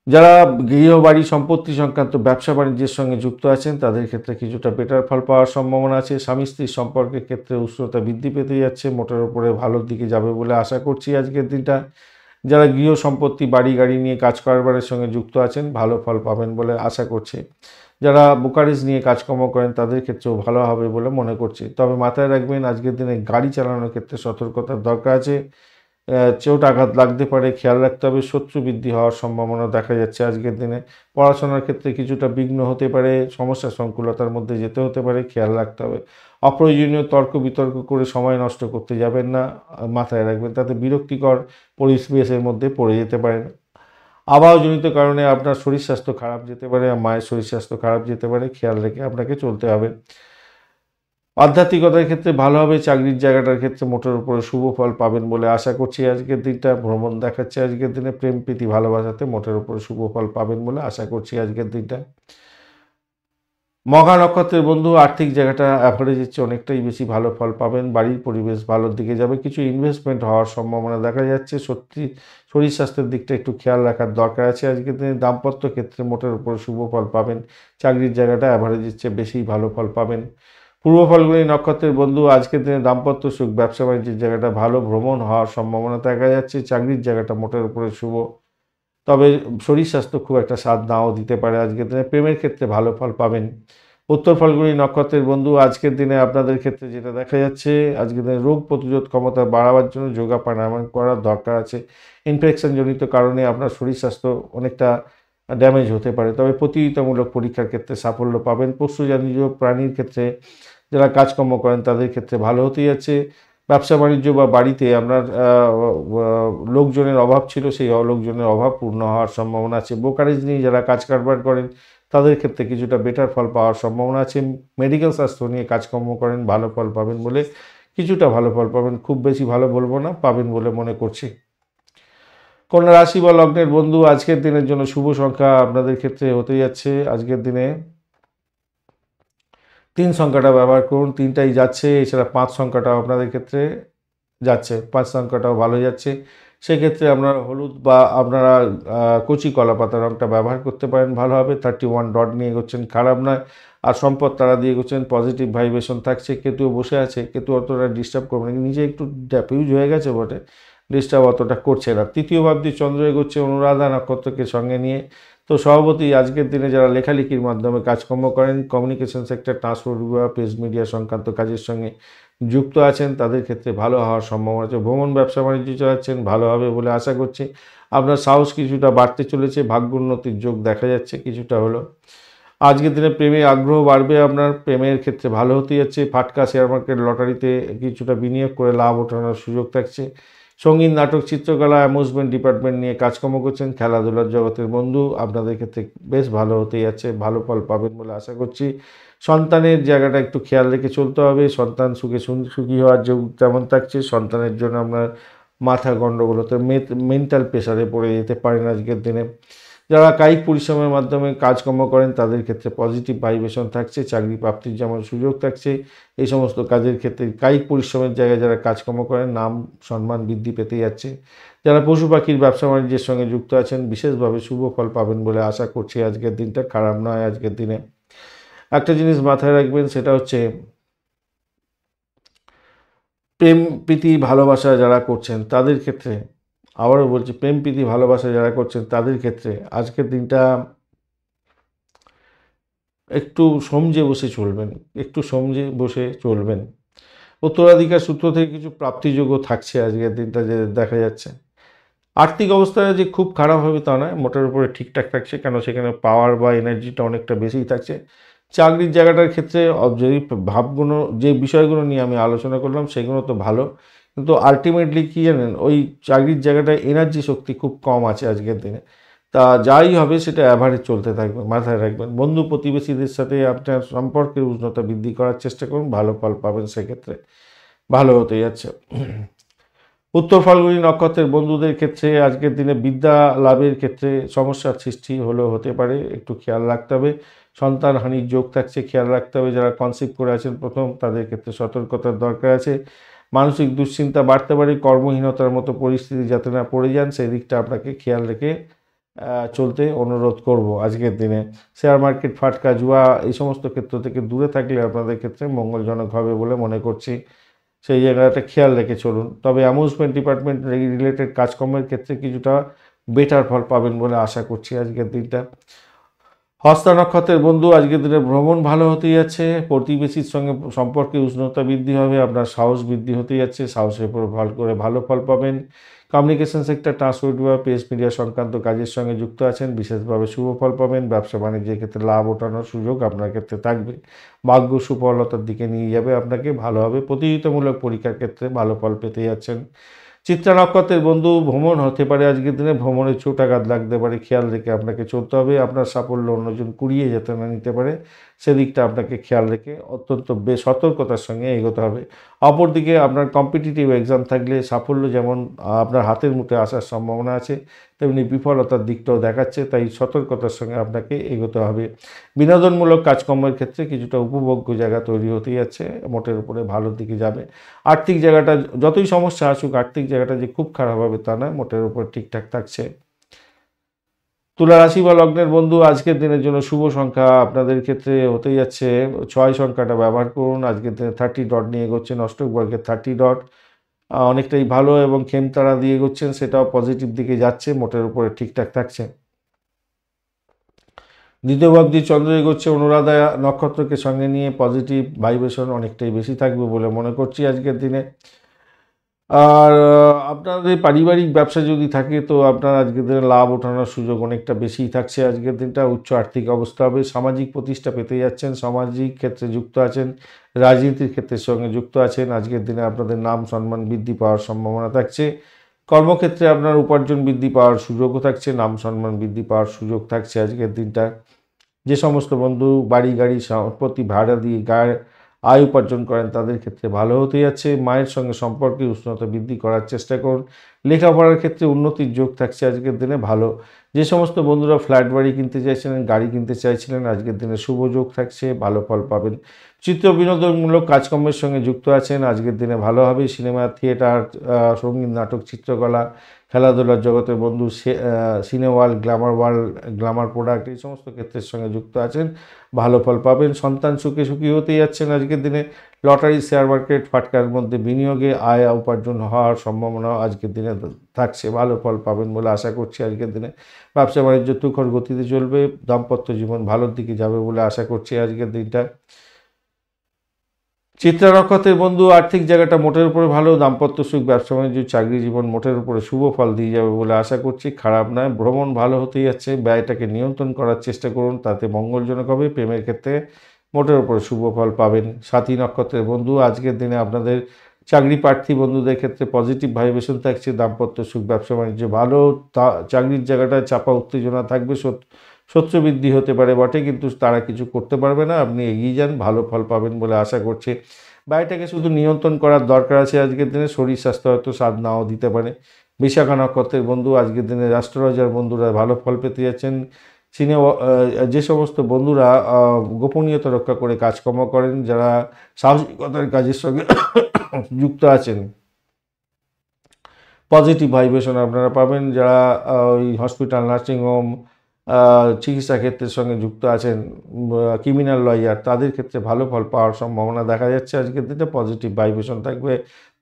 যারা গৃহবাড়ি সম্পত্তি সংক্রান্ত ব্যবসা বাণিজ্যের সঙ্গে যুক্ত আছেন তাদের ক্ষেত্রে কিছুটা বেটার ফল পাওয়ার সম্ভাবনা আছে। স্বামী স্ত্রীর সম্পর্কের ক্ষেত্রে উষ্ণতা বৃদ্ধি পেতে যাচ্ছে, মোটের উপরে ভালোর দিকে যাবে বলে আশা করছি আজকের দিনটা। যারা গৃহ সম্পত্তি বাড়ি গাড়ি নিয়ে কাজ কারবারের সঙ্গে যুক্ত আছেন ভালো ফল পাবেন বলে আশা করছি। যারা বুকারিজ নিয়ে কাজকর্ম করেন তাদের ক্ষেত্রেও ভালো হবে বলে মনে করছি। তবে মাথায় রাখবেন আজকের দিনে গাড়ি চালানোর ক্ষেত্রে সতর্কতার দরকার আছে। চোট আঘাত লাগতে পারে, খেয়াল রাখতে হবে। শত্রু বৃদ্ধি হওয়ার সম্ভাবনা দেখা যাচ্ছে আজকের দিনে। পড়াশোনার ক্ষেত্রে কিছুটা বিঘ্ন হতে পারে, সমস্যা সংকুলতার মধ্যে যেতে হতে পারে, খেয়াল রাখতে হবে। অপ্রয়োজনীয় তর্ক বিতর্ক করে সময় নষ্ট করতে যাবেন না, মাথায় রাখবেন, তাতে বিরক্তিকর পরিবেশের মধ্যে পড়ে যেতে পারেন। আবহাওয়াজনিত কারণে আপনার শরীর স্বাস্থ্য খারাপ যেতে পারে, মায়ের শরীর স্বাস্থ্য খারাপ যেতে পারে, খেয়াল রেখে আপনাকে চলতে হবে। আধ্যাত্মিকতার ক্ষেত্রে ভালো হবে। চাকরির জায়গাটার ক্ষেত্রে মোটের উপরে শুভ ফল পাবেন বলে আশা করছি আজকের দিনটা। ভ্রমণ দেখাচ্ছে আজকের দিনে। প্রেম প্রীতি ভালোবাসাতে মোটের উপরে শুভ ফল পাবেন বলে আশা করছি আজকের দিনটা। মঘা নক্ষত্রের বন্ধু, আর্থিক জায়গাটা অ্যাভারেজের চেয়ে অনেকটাই বেশি ভালো ফল পাবেন। বাড়ির পরিবেশ ভালোর দিকে যাবে, কিছু ইনভেস্টমেন্ট হওয়ার সম্ভাবনা দেখা যাচ্ছে। সত্যি শরীর স্বাস্থ্যের দিকটা একটু খেয়াল রাখার দরকার আছে আজকের দিনে। দাম্পত্য ক্ষেত্রে মোটের উপরে শুভ ফল পাবেন। চাকরির জায়গাটা অ্যাভারেজের চেয়ে বেশি ভালো ফল পাবেন। পূর্ব ফলগুলি নক্ষত্রের বন্ধু, আজকের দিনে দাম্পত্য সুখ, ব্যবসা বাণিজ্যের জায়গাটা ভালো, ভ্রমণ হওয়ার সম্ভাবনা দেখা যাচ্ছে। চাকরির জায়গাটা মোটের উপরে শুভ, তবে শরীর স্বাস্থ্য খুব একটা সাথ নাও দিতে পারে আজকের দিনে। প্রেমের ক্ষেত্রে ভালো ফল পাবেন। উত্তর ফলগুলি নক্ষত্রের বন্ধু, আজকের দিনে আপনাদের ক্ষেত্রে যেটা দেখা যাচ্ছে, আজকের দিনে রোগ প্রতিরোধ ক্ষমতা বাড়াবার জন্য যোগা প্রাণায়াম করার দরকার আছে। ইনফেকশনজনিত কারণে আপনার শরীর স্বাস্থ্য অনেকটা ড্যামেজ হতে পারে, তবে প্রতিযোগিতামূলক পরীক্ষার ক্ষেত্রে সাফল্য পাবেন। পশুজনিত প্রাণীর ক্ষেত্রে যারা কাজকর্ম করেন তাদের ক্ষেত্রে ভালো হতে যাচ্ছে। ব্যবসা বাণিজ্য বা বাড়িতে আপনার লোকজনের অভাব ছিল, সেই লোকজনের অভাব পূর্ণ হওয়ার সম্ভাবনা আছে। ব্রোকারেজ নিয়ে যারা কাজ কারবার করেন তাদের ক্ষেত্রে কিছুটা বেটার ফল পাওয়ার সম্ভাবনা আছে। মেডিকেল স্বাস্থ্য নিয়ে কাজকর্ম করেন, ভালো ফল পাবেন বলে, কিছুটা ভালো ফল পাবেন, খুব বেশি ভালো বলবো না, পাবেন বলে মনে করছি। কন্যা রাশি বা লগ্নের বন্ধু, আজকের দিনের জন্য শুভ সংখ্যা আপনাদের ক্ষেত্রে হতে যাচ্ছে আজকের দিনে 3 সংখ্যাটা ব্যবহার করুন, 3টাই যাচ্ছে। এছাড়া 5 সংখ্যাটাও আপনাদের ক্ষেত্রে যাচ্ছে, 5 সংখ্যাটাও ভালো যাচ্ছে। সেক্ষেত্রে আপনারা হলুদ বা আপনারা কচি কলাপাতা রঙটা ব্যবহার করতে পারেন, ভালো হবে। 31 ডট নিয়ে এগোচ্ছেন, খারাপ নয়। আর সম্পদ তারা দিয়ে এগোচ্ছেন, পজিটিভ ভাইব্রেশন থাকছে। কেতুও বসে আছে, কেতু অতটা ডিস্টার্ব করবে না, নিজে একটু ড্যাপিউজ হয়ে গেছে বটে, ডিস্টার্ব অতটা করছে না। তৃতীয় ভাব দিয়ে চন্দ্র এগোচ্ছে অনুরাধা নক্ষত্রকে সঙ্গে নিয়ে। তো সভাপতি আজকের দিনে যারা লেখালেখির মাধ্যমে কাজকর্ম করেন, কমিউনিকেশন সেক্টর, ট্রান্সপোর্ট বিভাগ, প্রেস মিডিয়া সংক্রান্ত কাজের সঙ্গে যুক্ত আছেন তাদের ক্ষেত্রে ভালো হওয়ার সম্ভাবনা আছে। ভ্রমণ ব্যবসা বাণিজ্য চালাচ্ছেন, ভালো হবে বলে আশা করছি। আপনার সাহস কিছুটা বাড়তে চলেছে, ভাগ্যোন্নতির যোগ দেখা যাচ্ছে কিছুটা হলো। আজকের দিনে প্রেমে আগ্রহ বাড়বে, আপনার প্রেমের ক্ষেত্রে ভালো হতে যাচ্ছে। ফাটকা শেয়ার মার্কেট লটারিতে কিছুটা বিনিয়োগ করে লাভ ওঠানোর সুযোগ থাকছে। সঙ্গীত, নাটক, চিত্রকলা, অ্যামিউজমেন্ট ডিপার্টমেন্ট নিয়ে কাজকর্ম করছেন, খেলাধুলার জগতের বন্ধু, আপনাদের ক্ষেত্রে বেশ ভালো হতে যাচ্ছে, ভালো ফল পাবেন বলে আশা করছি। সন্তানের জায়গাটা একটু খেয়াল রেখে চলতে হবে। সন্তান সুখী হওয়ার যোগ তেমন থাকছে। সন্তানের জন্য আপনার মাথা গণ্ডগোল হতে মেন্টাল প্রেশারে পড়ে যেতে পারেন আজকের দিনে। যারা কায়িক পরিশ্রমের মাধ্যমে কাজকর্ম করেন তাদের ক্ষেত্রে পজিটিভ ভাইব্রেশন থাকছে, চাকরি প্রাপ্তির যেমন সুযোগ থাকছে। এই সমস্ত কাজের ক্ষেত্রে কায়িক পরিশ্রমের জায়গায় যারা কাজকর্ম করেন নাম সম্মান বৃদ্ধি পেতে যাচ্ছে। যারা পশু পাখির ব্যবসা বাণিজ্যের সঙ্গে যুক্ত আছেন বিশেষভাবে শুভ ফল পাবেন বলে আশা করছি। আজকের দিনটা খারাপ নয়। আজকের দিনে একটা জিনিস মাথায় রাখবেন, সেটা হচ্ছে প্রেম প্রীতি ভালোবাসা যারা করছেন তাদের ক্ষেত্রে, আবারও বলছি, প্রেম প্রীতি ভালোবাসা যারা করছেন তাদের ক্ষেত্রে আজকের দিনটা একটু সমঝে বসে চলবেন, একটু সমঝে বসে চলবেন। উত্তরাধিকার সূত্র থেকে কিছু প্রাপ্তিযোগ্য থাকছে আজকের দিনটা, যে দেখা যাচ্ছে। আর্থিক অবস্থা যে খুব খারাপ হবে তা নয়, মোটের উপরে ঠিকঠাক থাকছে, কেন সেখানে পাওয়ার বা এনার্জিটা অনেকটা বেশিই থাকছে। চাকরির জায়গাটার ক্ষেত্রে যদি ভাবগুলো, যে বিষয়গুলো নিয়ে আমি আলোচনা করলাম সেগুলো তো ভালো, কিন্তু আলটিমেটলি কী জানেন, ওই চাকরির জায়গাটায় এনার্জি শক্তি খুব কম আছে আজকের দিনে। তা যাই হবে সেটা অ্যাভারেজ চলতে থাকবে, মাথায় রাখবেন। বন্ধু প্রতিবেশীদের সাথে আপনার সম্পর্কের উষ্ণতা বৃদ্ধি করার চেষ্টা করুন, ভালো ফল পাবেন, সেক্ষেত্রে ভালো হতে যাচ্ছে। উত্তর ফাল্গুনী নক্ষত্রের বন্ধুদের ক্ষেত্রে আজকের দিনে বিদ্যা লাভের ক্ষেত্রে সমস্যার সৃষ্টি হলেও হতে পারে, একটু খেয়াল রাখতে হবে। সন্তানহানির যোগ থাকছে, খেয়াল রাখতে হবে। যারা কনসিভ করে আছেন প্রথম, তাদের ক্ষেত্রে সতর্কতার দরকার আছে। মানসিক দুশ্চিন্তা বাড়তে পারে, কর্মহীনতার মতো পরিস্থিতি যাতে না পড়ে যান সেই দিকটা আপনাকে খেয়াল রেখে চলতে অনুরোধ করব আজকের দিনে। শেয়ার মার্কেট, ফাটকা, জুয়া এই সমস্ত ক্ষেত্র থেকে দূরে থাকলে আপনাদের ক্ষেত্রে মঙ্গলজনক হবে বলে মনে করছি। সেই জায়গাটা খেয়াল রেখে চলুন। তবে অ্যামিউজমেন্ট ডিপার্টমেন্ট রিলেটেড কাজকর্মের ক্ষেত্রে কিছুটা বেটার ফল পাবেন বলে আশা করছি আজকের দিনটা। হস্তা নক্ষত্রের বন্ধু আজকের দিনে ভ্রমণ ভালো হতে যাচ্ছে, প্রতিবেশীর সঙ্গে সম্পর্কে উষ্ণতা বৃদ্ধি হবে, আপনার সাহস বৃদ্ধি হতে যাচ্ছে, সাহসের উপর ভালো ফল পাবেন। কমিউনিকেশন সেক্টর, ট্রান্সপোর্ট বা প্রেস মিডিয়া সংক্রান্ত কাজের সঙ্গে যুক্ত আছেন, বিশেষভাবে শুভ ফল পাবেন। ব্যবসা বাণিজ্যের ক্ষেত্রে লাভ ওঠানোর সুযোগ আপনার ক্ষেত্রে থাকবে। ভাগ্য সুফলতার দিকে নিয়ে যাবে আপনাকে, ভালো হবে। প্রতিযোগিতামূলক পরীক্ষার ক্ষেত্রে ভালো ফল পেতে যাচ্ছেন। চিত্রা নক্ষত্রের বন্ধু ভ্রমণ হতে পারে আজকের দিনে, ভ্রমণে চোটাঘাত লাগতে পারে, খেয়াল রেখে আপনাকে চলতে হবে। আপনার সাফল্য অন্যজন কুড়িয়ে যেতে না নিতে পারে, সেদিকটা আপনাকে খেয়াল রেখে অত্যন্ত সতর্কতার সঙ্গে এগোতে হবে। অপরদিকে আপনার কম্পিটিটিভ এক্সাম থাকলে সাফল্য যেমন আপনার হাতের মুঠে আসার সম্ভাবনা আছে, তেমনি বিফলতার দিকটাও দেখাচ্ছে, তাই সতর্কতার সঙ্গে আপনাকে এগোতে হবে। বিনোদনমূলক কাজকর্মের ক্ষেত্রে কিছুটা উপভোগ্য জায়গা তৈরি হতে যাচ্ছে, মোটের উপরে ভালোর দিকে যাবে। আর্থিক জায়গাটা যতই সমস্যা আসুক, আর্থিক জায়গাটা যে খুব খারাপ হবে তা নয়, মোটের উপর ঠিকঠাক থাকছে। তুলা রাশি বা লগ্নের বন্ধু আজকের দিনের জন্য শুভ সংখ্যা আপনাদের ক্ষেত্রে হতে যাচ্ছে 6 সংখ্যাটা ব্যবহার করুন। আজকের দিনে 30 ডট নিয়ে এগোচ্ছেন, অষ্টক বর্গের 30 ডট অনেকটাই ভালো, এবং খেমতারা দিয়ে এগোচ্ছেন, সেটাও পজিটিভ দিকে যাচ্ছে, মোটের উপরে ঠিকঠাক থাকছে। দ্বিতীয় ভাবটি চন্দ্র এগোচ্ছে অনুরাধা নক্ষত্রকে সঙ্গে নিয়ে, পজিটিভ ভাইব্রেশন অনেকটাই বেশি থাকবে বলে মনে করছি আজকের দিনে। আর আপনাদের পারিবারিক ব্যবসা যদি থাকে তো আপনার আজকের দিনে লাভ ওঠানোর সুযোগ অনেকটা বেশিই থাকছে। আজকের দিনটা উচ্চ আর্থিক অবস্থা হবে, সামাজিক প্রতিষ্ঠা পেতে যাচ্ছেন, সামাজিক ক্ষেত্রে যুক্ত আছেন, রাজনীতির ক্ষেত্রের সঙ্গে যুক্ত আছেন। আজকের দিনে আপনাদের নাম সম্মান বৃদ্ধি পাওয়ার সম্ভাবনা থাকছে। কর্মক্ষেত্রে আপনার উপার্জন বৃদ্ধি পাওয়ার সুযোগও থাকছে, নাম সম্মান বৃদ্ধি পাওয়ার সুযোগ থাকছে আজকের দিনটা। যে সমস্ত বন্ধু বাড়ি গাড়ি সম্পত্তি ভাড়া দিয়ে আয় উপার্জন করেন তাদের ক্ষেত্রে ভালো হতে যাচ্ছে। মায়ের সঙ্গে সম্পর্কে উষ্ণতা বৃদ্ধি করার চেষ্টা করুন। লেখাপড়ার ক্ষেত্রে উন্নতির যোগ থাকছে আজকের দিনে, ভালো। যে সমস্ত বন্ধুরা ফ্ল্যাট বাড়ি কিনতে চাইছিলেন, গাড়ি কিনতে চাইছিলেন, আজকের দিনে শুভ যোগ থাকছে, ভালো ফল পাবেন। চিত্র বিনোদনমূলক কাজকর্মের সঙ্গে যুক্ত আছেন, আজকের দিনে ভালো হবে। সিনেমা, থিয়েটার, সঙ্গীত, নাটক, চিত্রকলা, খেলাধুলার জগতের বন্ধু, সিনেওয়ার্ল্ড, গ্ল্যামার প্রোডাক্ট এই সমস্ত ক্ষেত্রের সঙ্গে যুক্ত আছেন, ভালো ফল পাবেন। সন্তান সুখী হতেই যাচ্ছেন আজকের দিনে। লটারি, শেয়ার মার্কেট, ফাটকার মধ্যে বিনিয়োগে আয় উপার্জন হওয়ার সম্ভাবনা আজকের দিনে থাকছে, ভালো ফল পাবেন বলে আশা করছি আজকের দিনে। ব্যবসা বাণিজ্য তুখর গতিতে চলবে, দাম্পত্য জীবন ভালোর দিকে যাবে বলে আশা করছি আজকের দিনটা। চিত্রা নক্ষত্রের বন্ধু আর্থিক জায়গাটা মোটের উপরে ভালো, দাম্পত্য সুখ, ব্যবসা বাণিজ্য, চাকরি জীবন মোটের উপরে শুভ ফল দিয়ে যাবে বলে আশা করছি, খারাপ নয়। ভ্রমণ ভালো হতেই যাচ্ছে, ব্যয়টাকে নিয়ন্ত্রণ করার চেষ্টা করুন, তাতে মঙ্গলজনক হবে। প্রেমের ক্ষেত্রে মোটের উপরে শুভ ফল পাবেন। সাথী নক্ষত্রের বন্ধু আজকের দিনে আপনাদের চাকরি প্রার্থী বন্ধুদের ক্ষেত্রে পজিটিভ ভাইব্রেশন থাকছে, দাম্পত্য সুখ, ব্যবসা বাণিজ্য ভালো। চাকরির জায়গাটায় চাপা উত্তেজনা থাকবে, শত্রু বৃদ্ধি হতে পারে বটে, কিন্তু তারা কিছু করতে পারবে না। আপনি এগিয়ে যান, ভালো ফল পাবেন বলে আশা করছি। বাড়িটাকে শুধু নিয়ন্ত্রণ করার দরকার আছে আজকের দিনে। শরীর স্বাস্থ্য হয়তো সাথ নাও দিতে পারে। বিশাখা নক্ষত্রের বন্ধু আজকের দিনে রাষ্ট্ররাজার বন্ধুরা ভালো ফল পেতে যাচ্ছেন। যে সমস্ত বন্ধুরা গোপনীয়তা রক্ষা করে কাজকর্ম করেন, যারা সাহসিকতার কাজের সঙ্গে যুক্ত আছেন, পজিটিভ ভাইব্রেশন আপনারা পাবেন। যারা ওই হসপিটাল, নার্সিংহোম, চিকিৎসা ক্ষেত্রের সঙ্গে যুক্ত আছেন, ক্রিমিনাল লয়ার, তাদের ক্ষেত্রে ভালো ফল পাওয়ার সম্ভাবনা দেখা যাচ্ছে আজকের দিনে। পজিটিভ ভাইব্রেশন থাকবে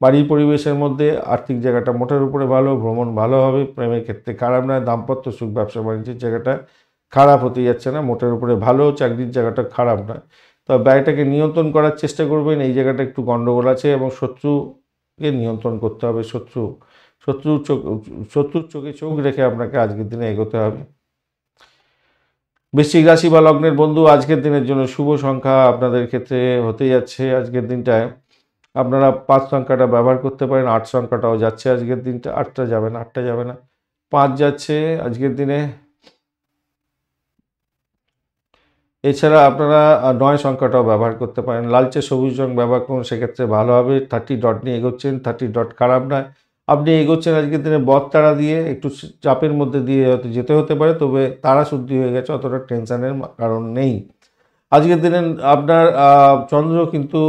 বাড়ির পরিবেশের মধ্যে। আর্থিক জায়গাটা মোটের উপরে ভালো, ভ্রমণ ভালো হবে। প্রেমের ক্ষেত্রে খারাপ নয়। দাম্পত্য সুখ, ব্যবসা বাণিজ্যের জায়গাটা খারাপ হতে যাচ্ছে না, মোটের উপরে ভালো। চাকরির জায়গাটা খারাপ নয়। তবে ব্যয়টাকে নিয়ন্ত্রণ করার চেষ্টা করবেন। এই জায়গাটা একটু গণ্ডগোল আছে এবং শত্রুকে নিয়ন্ত্রণ করতে হবে। শত্রুর চোখে চোখ রেখে আপনাকে আজকের দিনে এগোতে হবে। বৃশ্চিক রাশি বা লগ্নের বন্ধু আজকের দিনের জন্য শুভ সংখ্যা আপনাদের ক্ষেত্রে হতে যাচ্ছে আজকের দিনটায়। আপনারা 5 সংখ্যাটা ব্যবহার করতে পারেন। 8 সংখ্যাটাও যাচ্ছে আজকের দিনটা। 8টা যাবে না, 8টা যাবে না, 5 যাচ্ছে আজকের দিনে। এছাড়া আপনারা 9 সংখ্যাটাও ব্যবহার করতে পারেন। লালচে সবুজ রং ব্যবহার করুন, সেক্ষেত্রে ভালো হবে। 30 ডট নিয়ে এগোচ্ছেন, 30 ডট খারাপ নয়। আপনি এগোচ্ছেন আজকের দিনে বদ তারা দিয়ে, একটু চাপের মধ্যে দিয়ে হয়তো যেতে হতে পারে, তবে তারা শুদ্ধি হয়ে গেছে, অতটা টেনশনের কারণ নেই। আজকের দিনে আপনার চন্দ্র কিন্তু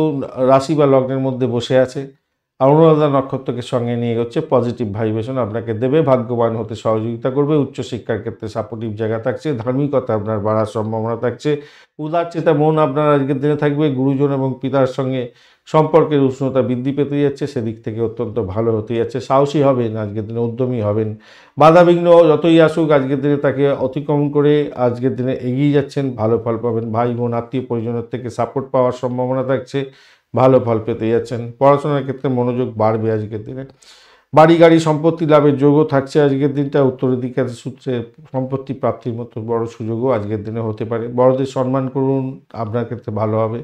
রাশি বা লগ্নের মধ্যে বসে আছে। অনুরাধা নক্ষত্রকে সঙ্গে নিয়ে এগোচ্ছে। পজিটিভ ভাইব্রেশন আপনাকে দেবে, ভাগ্যবান হতে সহযোগিতা করবে। উচ্চশিক্ষার ক্ষেত্রে সাপোর্টিভ জায়গা থাকছে। ধার্মিকতা আপনার বাড়ার সম্ভাবনা থাকছে। উদারচেতা মন আপনার আজকের দিনে থাকবে। গুরুজন এবং পিতার সঙ্গে সম্পর্কের উষ্ণতা বৃদ্ধি পেতে যাচ্ছে, সেদিক থেকে অত্যন্ত ভালো হতে যাচ্ছে। সাহসী হবেন আজকের দিনে, উদ্যমী হবেন। বাধাবিঘ্ন যতই আসুক আজকের দিনে তাকে অতিক্রম করে আজকের দিনে এগিয়ে যাচ্ছেন, ভালো ফল পাবেন। ভাই বোন, আত্মীয় পরিজনের থেকে সাপোর্ট পাওয়ার সম্ভাবনা থাকছে, ভালো ফল পেতে যাচ্ছেন। পড়াশোনার ক্ষেত্রে মনোযোগ বাড়বে আজকের দিনে। বাড়ি গাড়ি সম্পত্তি লাভের যোগও থাকছে আজকের দিনটা। উত্তরাধিকার সূত্রে সম্পত্তি প্রাপ্তির মতো বড় সুযোগও আজকের দিনে হতে পারে। বড়দের সম্মান করুন, আপনার ক্ষেত্রে ভালো হবে।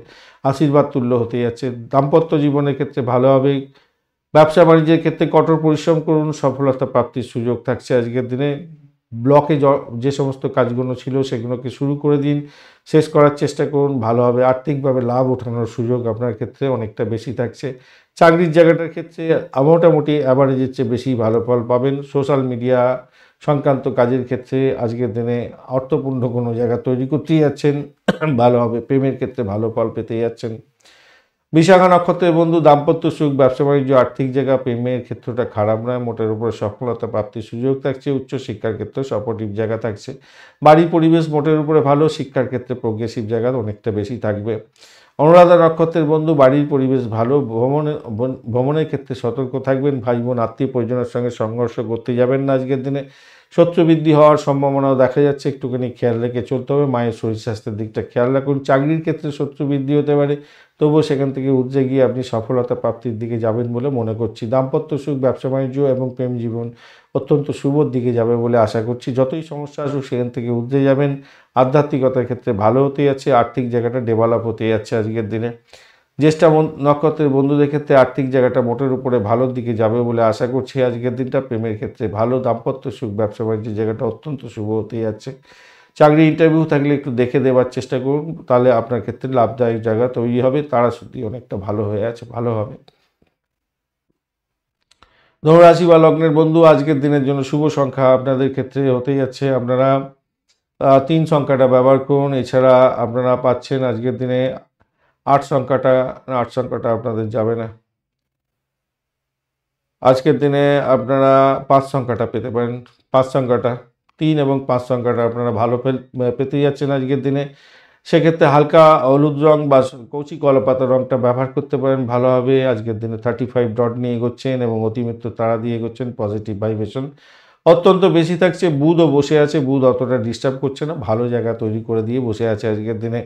আশীর্বাদ তুল্য হতে যাচ্ছে। দাম্পত্য জীবনের ক্ষেত্রে ভালো হবে। ব্যবসা বাণিজ্যের ক্ষেত্রে কঠোর পরিশ্রম করুন, সফলতা প্রাপ্তির সুযোগ থাকছে আজকের দিনে। ব্লকে যে সমস্ত কাজগুলো ছিল সেগুলোকে শুরু করে দিন, শেষ করার চেষ্টা করুন, ভালো হবে। আর্থিকভাবে লাভ ওঠানোর সুযোগ আপনার ক্ষেত্রে অনেকটা বেশি থাকছে। চাকরির জায়গাটার ক্ষেত্রে মোটামুটি অ্যাভারেজের চেয়ে বেশি ভালো ফল পাবেন। সোশ্যাল মিডিয়া সংক্রান্ত কাজের ক্ষেত্রে আজকের দিনে অর্থপূর্ণ কোনো জায়গা তৈরি করতেই যাচ্ছেন, ভালো হবে। প্রেমের ক্ষেত্রে ভালো ফল পেতে যাচ্ছেন। বিশাখা নক্ষত্রের বন্ধু দাম্পত্য সুখ, ব্যবসা বাণিজ্য, আর্থিক জায়গা, প্রেমের ক্ষেত্রটা খারাপ নয়, মোটের উপরে সফলতা প্রাপ্তির সুযোগ থাকছে। উচ্চশিক্ষার ক্ষেত্রে সাপোর্টিভ জায়গা থাকছে। বাড়ির পরিবেশ মোটের উপরে ভালো। শিক্ষার ক্ষেত্রে প্রোগ্রেসিভ জায়গা অনেকটা বেশি থাকবে। অনুরাধা নক্ষত্রের বন্ধু বাড়ির পরিবেশ ভালো। ভ্রমণের ক্ষেত্রে সতর্ক থাকবেন। ভাই বোন, আত্মীয় পরিজনের সঙ্গে সংঘর্ষ করতে যাবেন না আজকের দিনে। শত্রু বৃদ্ধি হওয়ার সম্ভাবনাও দেখা যাচ্ছে, একটুখানি খেয়াল রেখে চলতে হবে। মায়ের শরীর স্বাস্থ্যের দিকটা খেয়াল রাখুন। চাকরির ক্ষেত্রে শত্রু বৃদ্ধি হতে পারে, তবুও সেখান থেকে উঠে গিয়ে আপনি সফলতা প্রাপ্তির দিকে যাবেন বলে মনে করছি। দাম্পত্য সুখ, ব্যবসা বাণিজ্য এবং প্রেম জীবন অত্যন্ত শুভর দিকে যাবে বলে আশা করছি। যতই সমস্যা আসুক সেখান থেকে উঠে যাবেন। আধ্যাত্মিকতার ক্ষেত্রে ভালো হতে যাচ্ছে। আর্থিক জায়গাটা ডেভেলপ হতে যাচ্ছে আজকের দিনে। জ্যেষ্ঠা নক্ষত্রের বন্ধুদের ক্ষেত্রে আর্থিক জায়গাটা মোটের উপরে ভালোর দিকে যাবে বলে আশা করছি আজকের দিনটা। প্রেমের ক্ষেত্রে ভালো। দাম্পত্য সুখ, ব্যবসা বাণিজ্যের জায়গাটা অত্যন্ত শুভ হতে যাচ্ছে। চাকরি ইন্টারভিউ থাকলে একটু দেখে দেওয়ার চেষ্টা করুন, তাহলে আপনার ক্ষেত্রে লাভদায়ক জায়গা তৈরি হবে। তারা সত্যি অনেকটা ভালো হয়ে আছে, ভালো হবে। ধনুরাশি বা লগ্নের বন্ধু আজকের দিনের জন্য শুভ সংখ্যা আপনাদের ক্ষেত্রে হতে যাচ্ছে। আপনারা 3 সংখ্যাটা ব্যবহার করুন। এছাড়া আপনারা পাচ্ছেন আজকের দিনে 8 সংখ্যাটা। 8 সংখ্যাটা আপনাদের যাবে না। আজকের দিনে আপনারা 5 সংখ্যাটা পেতে পারেন। 5 সংখ্যাটা, 3 এবং 5 সংখ্যাটা আপনারা ভালো পেতে যাচ্ছেন আজকের দিনে। সেক্ষেত্রে হালকা হলুদ রং বা কৌচি কলাপাতা রংটা ব্যবহার করতে পারেন, ভালো হবে। আজকের দিনে 35 ডট নিয়ে এগোচ্ছেন এবং অতিমিত্র তারা দিয়ে এগোচ্ছেন। পজিটিভ ভাইব্রেশন অত্যন্ত বেশি থাকছে। বুধও বসে আছে, বুধ অতটা ডিস্টার্ব করছে না, ভালো জায়গা তৈরি করে দিয়ে বসে আছে আজকের দিনে।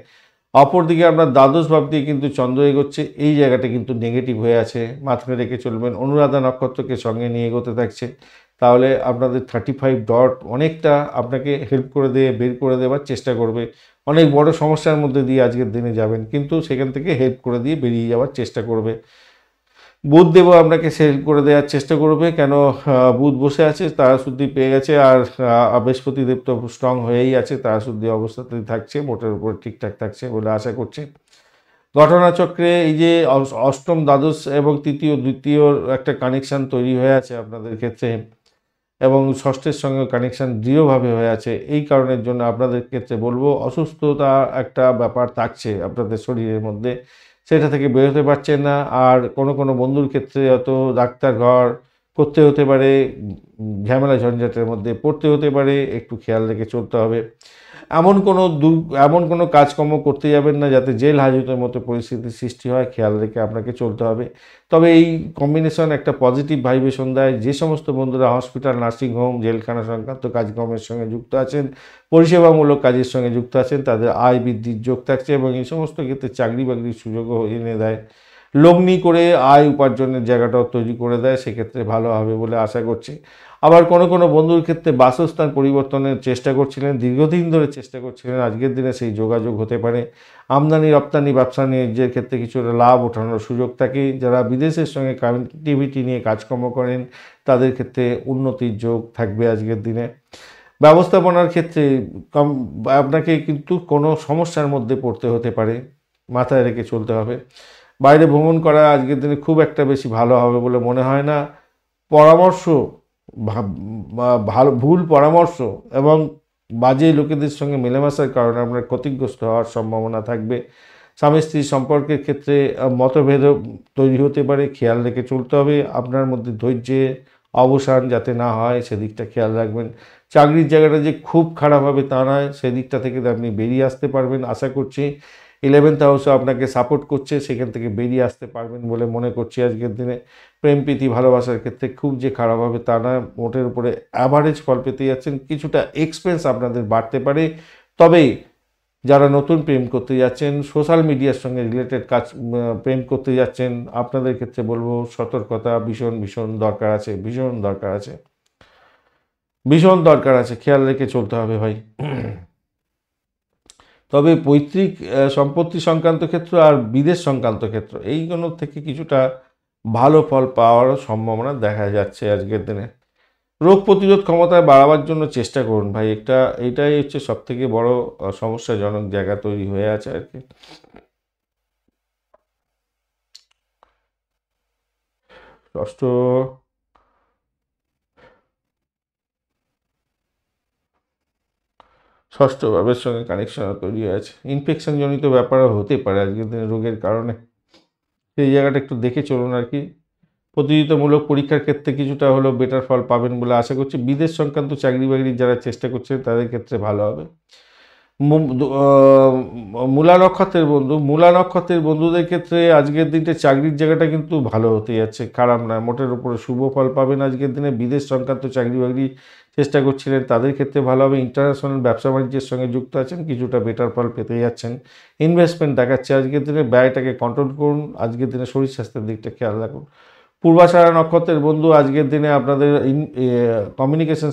অপরদিকে আপনার দ্বাদশ ভাব দিয়ে কিন্তু চন্দ্র এগোচ্ছে, এই জায়গাটা কিন্তু নেগেটিভ হয়ে আছে, মাথায় রেখে চলবেন। অনুরাধা নক্ষত্রকে সঙ্গে নিয়ে এগোতে থাকছে, তাহলে আপনাদের 35 ডট অনেকটা আপনাকে হেল্প করে দিয়ে বের করে দেওয়ার চেষ্টা করবে। অনেক বড় সমস্যার মধ্যে দিয়ে আজকের দিনে যাবেন, কিন্তু সেখান থেকে হেল্প করে দিয়ে বেরিয়ে যাওয়ার চেষ্টা করবে। বুধদেবও আপনাকে সেল করে দেওয়ার চেষ্টা করবে, কেন বুধ বসে আছে, তারা শুদ্ধি পেয়ে গেছে, আর বৃহস্পতিদেব তো স্ট্রং হয়েই আছে, তারা শুদ্ধি অবস্থাতেই থাকছে, মোটের উপর ঠিকঠাক থাকছে বলে আশা করছি। ঘটনাচক্রে এই যে অষ্টম, দ্বাদশ এবং তৃতীয়, দ্বিতীয় একটা কানেকশান তৈরি হয়ে আছে আপনাদের ক্ষেত্রে, এবং ষষ্ঠের সঙ্গে কানেকশান দৃঢ়ভাবে হয়ে আছে। এই কারণের জন্য আপনাদের ক্ষেত্রে বলবো অসুস্থতা একটা ব্যাপার থাকছে আপনাদের শরীরের মধ্যে, সেটা থেকে বেরোতে পারছেন না। আর কোনো বন্ধুর ক্ষেত্রে হয়তো ডাক্তার ঘর করতে হতে পারে, ঝামেলা ঝঞ্ঝাটের মধ্যে পড়তে হতে পারে, একটু খেয়াল রেখে চলতে হবে। এমন কোনো কাজকর্ম করতে যাবেন না যাতে জেল হাজতের মতো পরিস্থিতির সৃষ্টি হয়, খেয়াল রেখে আপনাকে চলতে হবে। তবে এই কম্বিনেশন একটা পজিটিভ ভাইব্রেশন দেয়। যে সমস্ত বন্ধুরা হসপিটাল, নার্সিংহোম, জেলখানা সংক্রান্ত কাজকর্মের সঙ্গে যুক্ত আছেন, পরিষেবামূলক কাজের সঙ্গে যুক্ত আছেন, তাদের আয় বৃদ্ধির যোগ থাকছে, এবং এই সমস্ত ক্ষেত্রে চাকরি বাকরির সুযোগও এনে দেয়। লগ্নি করে আয় উপার্জনের জায়গাটাও তৈরি করে দেয়, সেক্ষেত্রে ভালো হবে বলে আশা করছি। আবার কোনো বন্ধুর ক্ষেত্রে বাসস্থান পরিবর্তনের চেষ্টা করছিলেন, দীর্ঘদিন ধরে চেষ্টা করছিলেন, আজকের দিনে সেই যোগাযোগ হতে পারে। আমদানি রপ্তানি ব্যবসা বাণিজ্যের ক্ষেত্রে কিছুটা লাভ ওঠানোর সুযোগ থাকে। যারা বিদেশের সঙ্গে কানেক্টিভিটি নিয়ে কাজকর্ম করেন তাদের ক্ষেত্রে উন্নতির যোগ থাকবে আজকের দিনে। ব্যবস্থাপনার ক্ষেত্রে আপনাকে কিন্তু কোনো সমস্যার মধ্যে পড়তে হতে পারে, মাথায় রেখে চলতে হবে। বাইরে ভ্রমণ করা আজকের দিনে খুব একটা বেশি ভালো হবে বলে মনে হয় না। পরামর্শ, ভালো ভুল পরামর্শ এবং বাজে লোকেদের সঙ্গে মেলামেশার কারণে আপনার ক্ষতিগ্রস্ত হওয়ার সম্ভাবনা থাকবে। স্বামী স্ত্রীর সম্পর্কের ক্ষেত্রে মতভেদ তৈরি হতে পারে, খেয়াল রেখে চলতে হবে। আপনার মধ্যে ধৈর্যের অবসান যাতে না হয় সেদিকটা খেয়াল রাখবেন। চাকরির জায়গাটা যে খুব খারাপ হবে তা নয়, সেদিকটা থেকে আপনি বেরিয়ে আসতে পারবেন আশা করছি। 11th হাউসও আপনাকে সাপোর্ট করছে, সেখান থেকে বেরিয়ে আসতে পারবেন বলে মনে করছি আজকের দিনে। প্রেম প্রীতি ভালোবাসার ক্ষেত্রে খুব যে খারাপ হবে তা নয়, মোটের উপরে অ্যাভারেজ ফল পেতে যাচ্ছেন। কিছুটা এক্সপেন্স আপনাদের বাড়তে পারে, তবে যারা নতুন প্রেম করতে যাচ্ছেন, সোশ্যাল মিডিয়ার সঙ্গে রিলেটেড কাজ প্রেম করতে যাচ্ছেন, আপনাদের ক্ষেত্রে বলবো সতর্কতা ভীষণ দরকার আছে, ভীষণ দরকার আছে, খেয়াল রেখে চলতে হবে ভাই। তবে পৈতৃক সম্পত্তি সংক্রান্ত ক্ষেত্র আর বিদেশ সংক্রান্ত ক্ষেত্র এইগুলোর থেকে কিছুটা ভালো ফল পাওয়ারও সম্ভাবনা দেখা যাচ্ছে আজকের দিনে। রোগ প্রতিরোধ ক্ষমতা বাড়াবার জন্য চেষ্টা করুন ভাই, এইটাই হচ্ছে সবথেকে বড় সমস্যাজনক জায়গা তৈরি হয়ে আছে আর কি। ষষ্ঠ ভাবের সঙ্গে কানেকশন তৈরি হয়ে আছে, ইনফেকশন জনিত ব্যাপারও হতে পারে আজকের দিনে রোগের কারণে, সেই জায়গাটা একটু দেখে চলুন আর কি। প্রতিযোগিতামূলক পরীক্ষার ক্ষেত্রে কিছুটা হলেও বেটার ফল পাবেন বলে আশা করছি। বিদেশ সংক্রান্ত চাকরি বাকরির যারা চেষ্টা করছেন তাদের ক্ষেত্রে ভালো হবে। মূলা নক্ষত্রের বন্ধুদের ক্ষেত্রে আজকের দিনটা চাকরির জায়গাটা কিন্তু ভালো হতে যাচ্ছে, খারাপ নয়, মোটের উপরে শুভ ফল পাবেন আজকের দিনে। বিদেশ সংক্রান্ত চাকরি বাকরি চেষ্টা করছিলেন তাদের ক্ষেত্রে ভালো হবে। ইন্টারন্যাশনাল ব্যবসা বাণিজ্যের সঙ্গে যুক্ত আছেন, কিছুটা বেটার ফল পেতে যাচ্ছেন। ইনভেস্টমেন্ট দেখাচ্ছে আজকের দিনে, ব্যয়টাকে কন্ট্রোল করুন। আজকের দিনে শরীর স্বাস্থ্যের দিকটা খেয়াল রাখুন। পূর্বাষাঢ়া নক্ষত্রের বন্ধু আজকের দিনে আপনাদের কমিউনিকেশন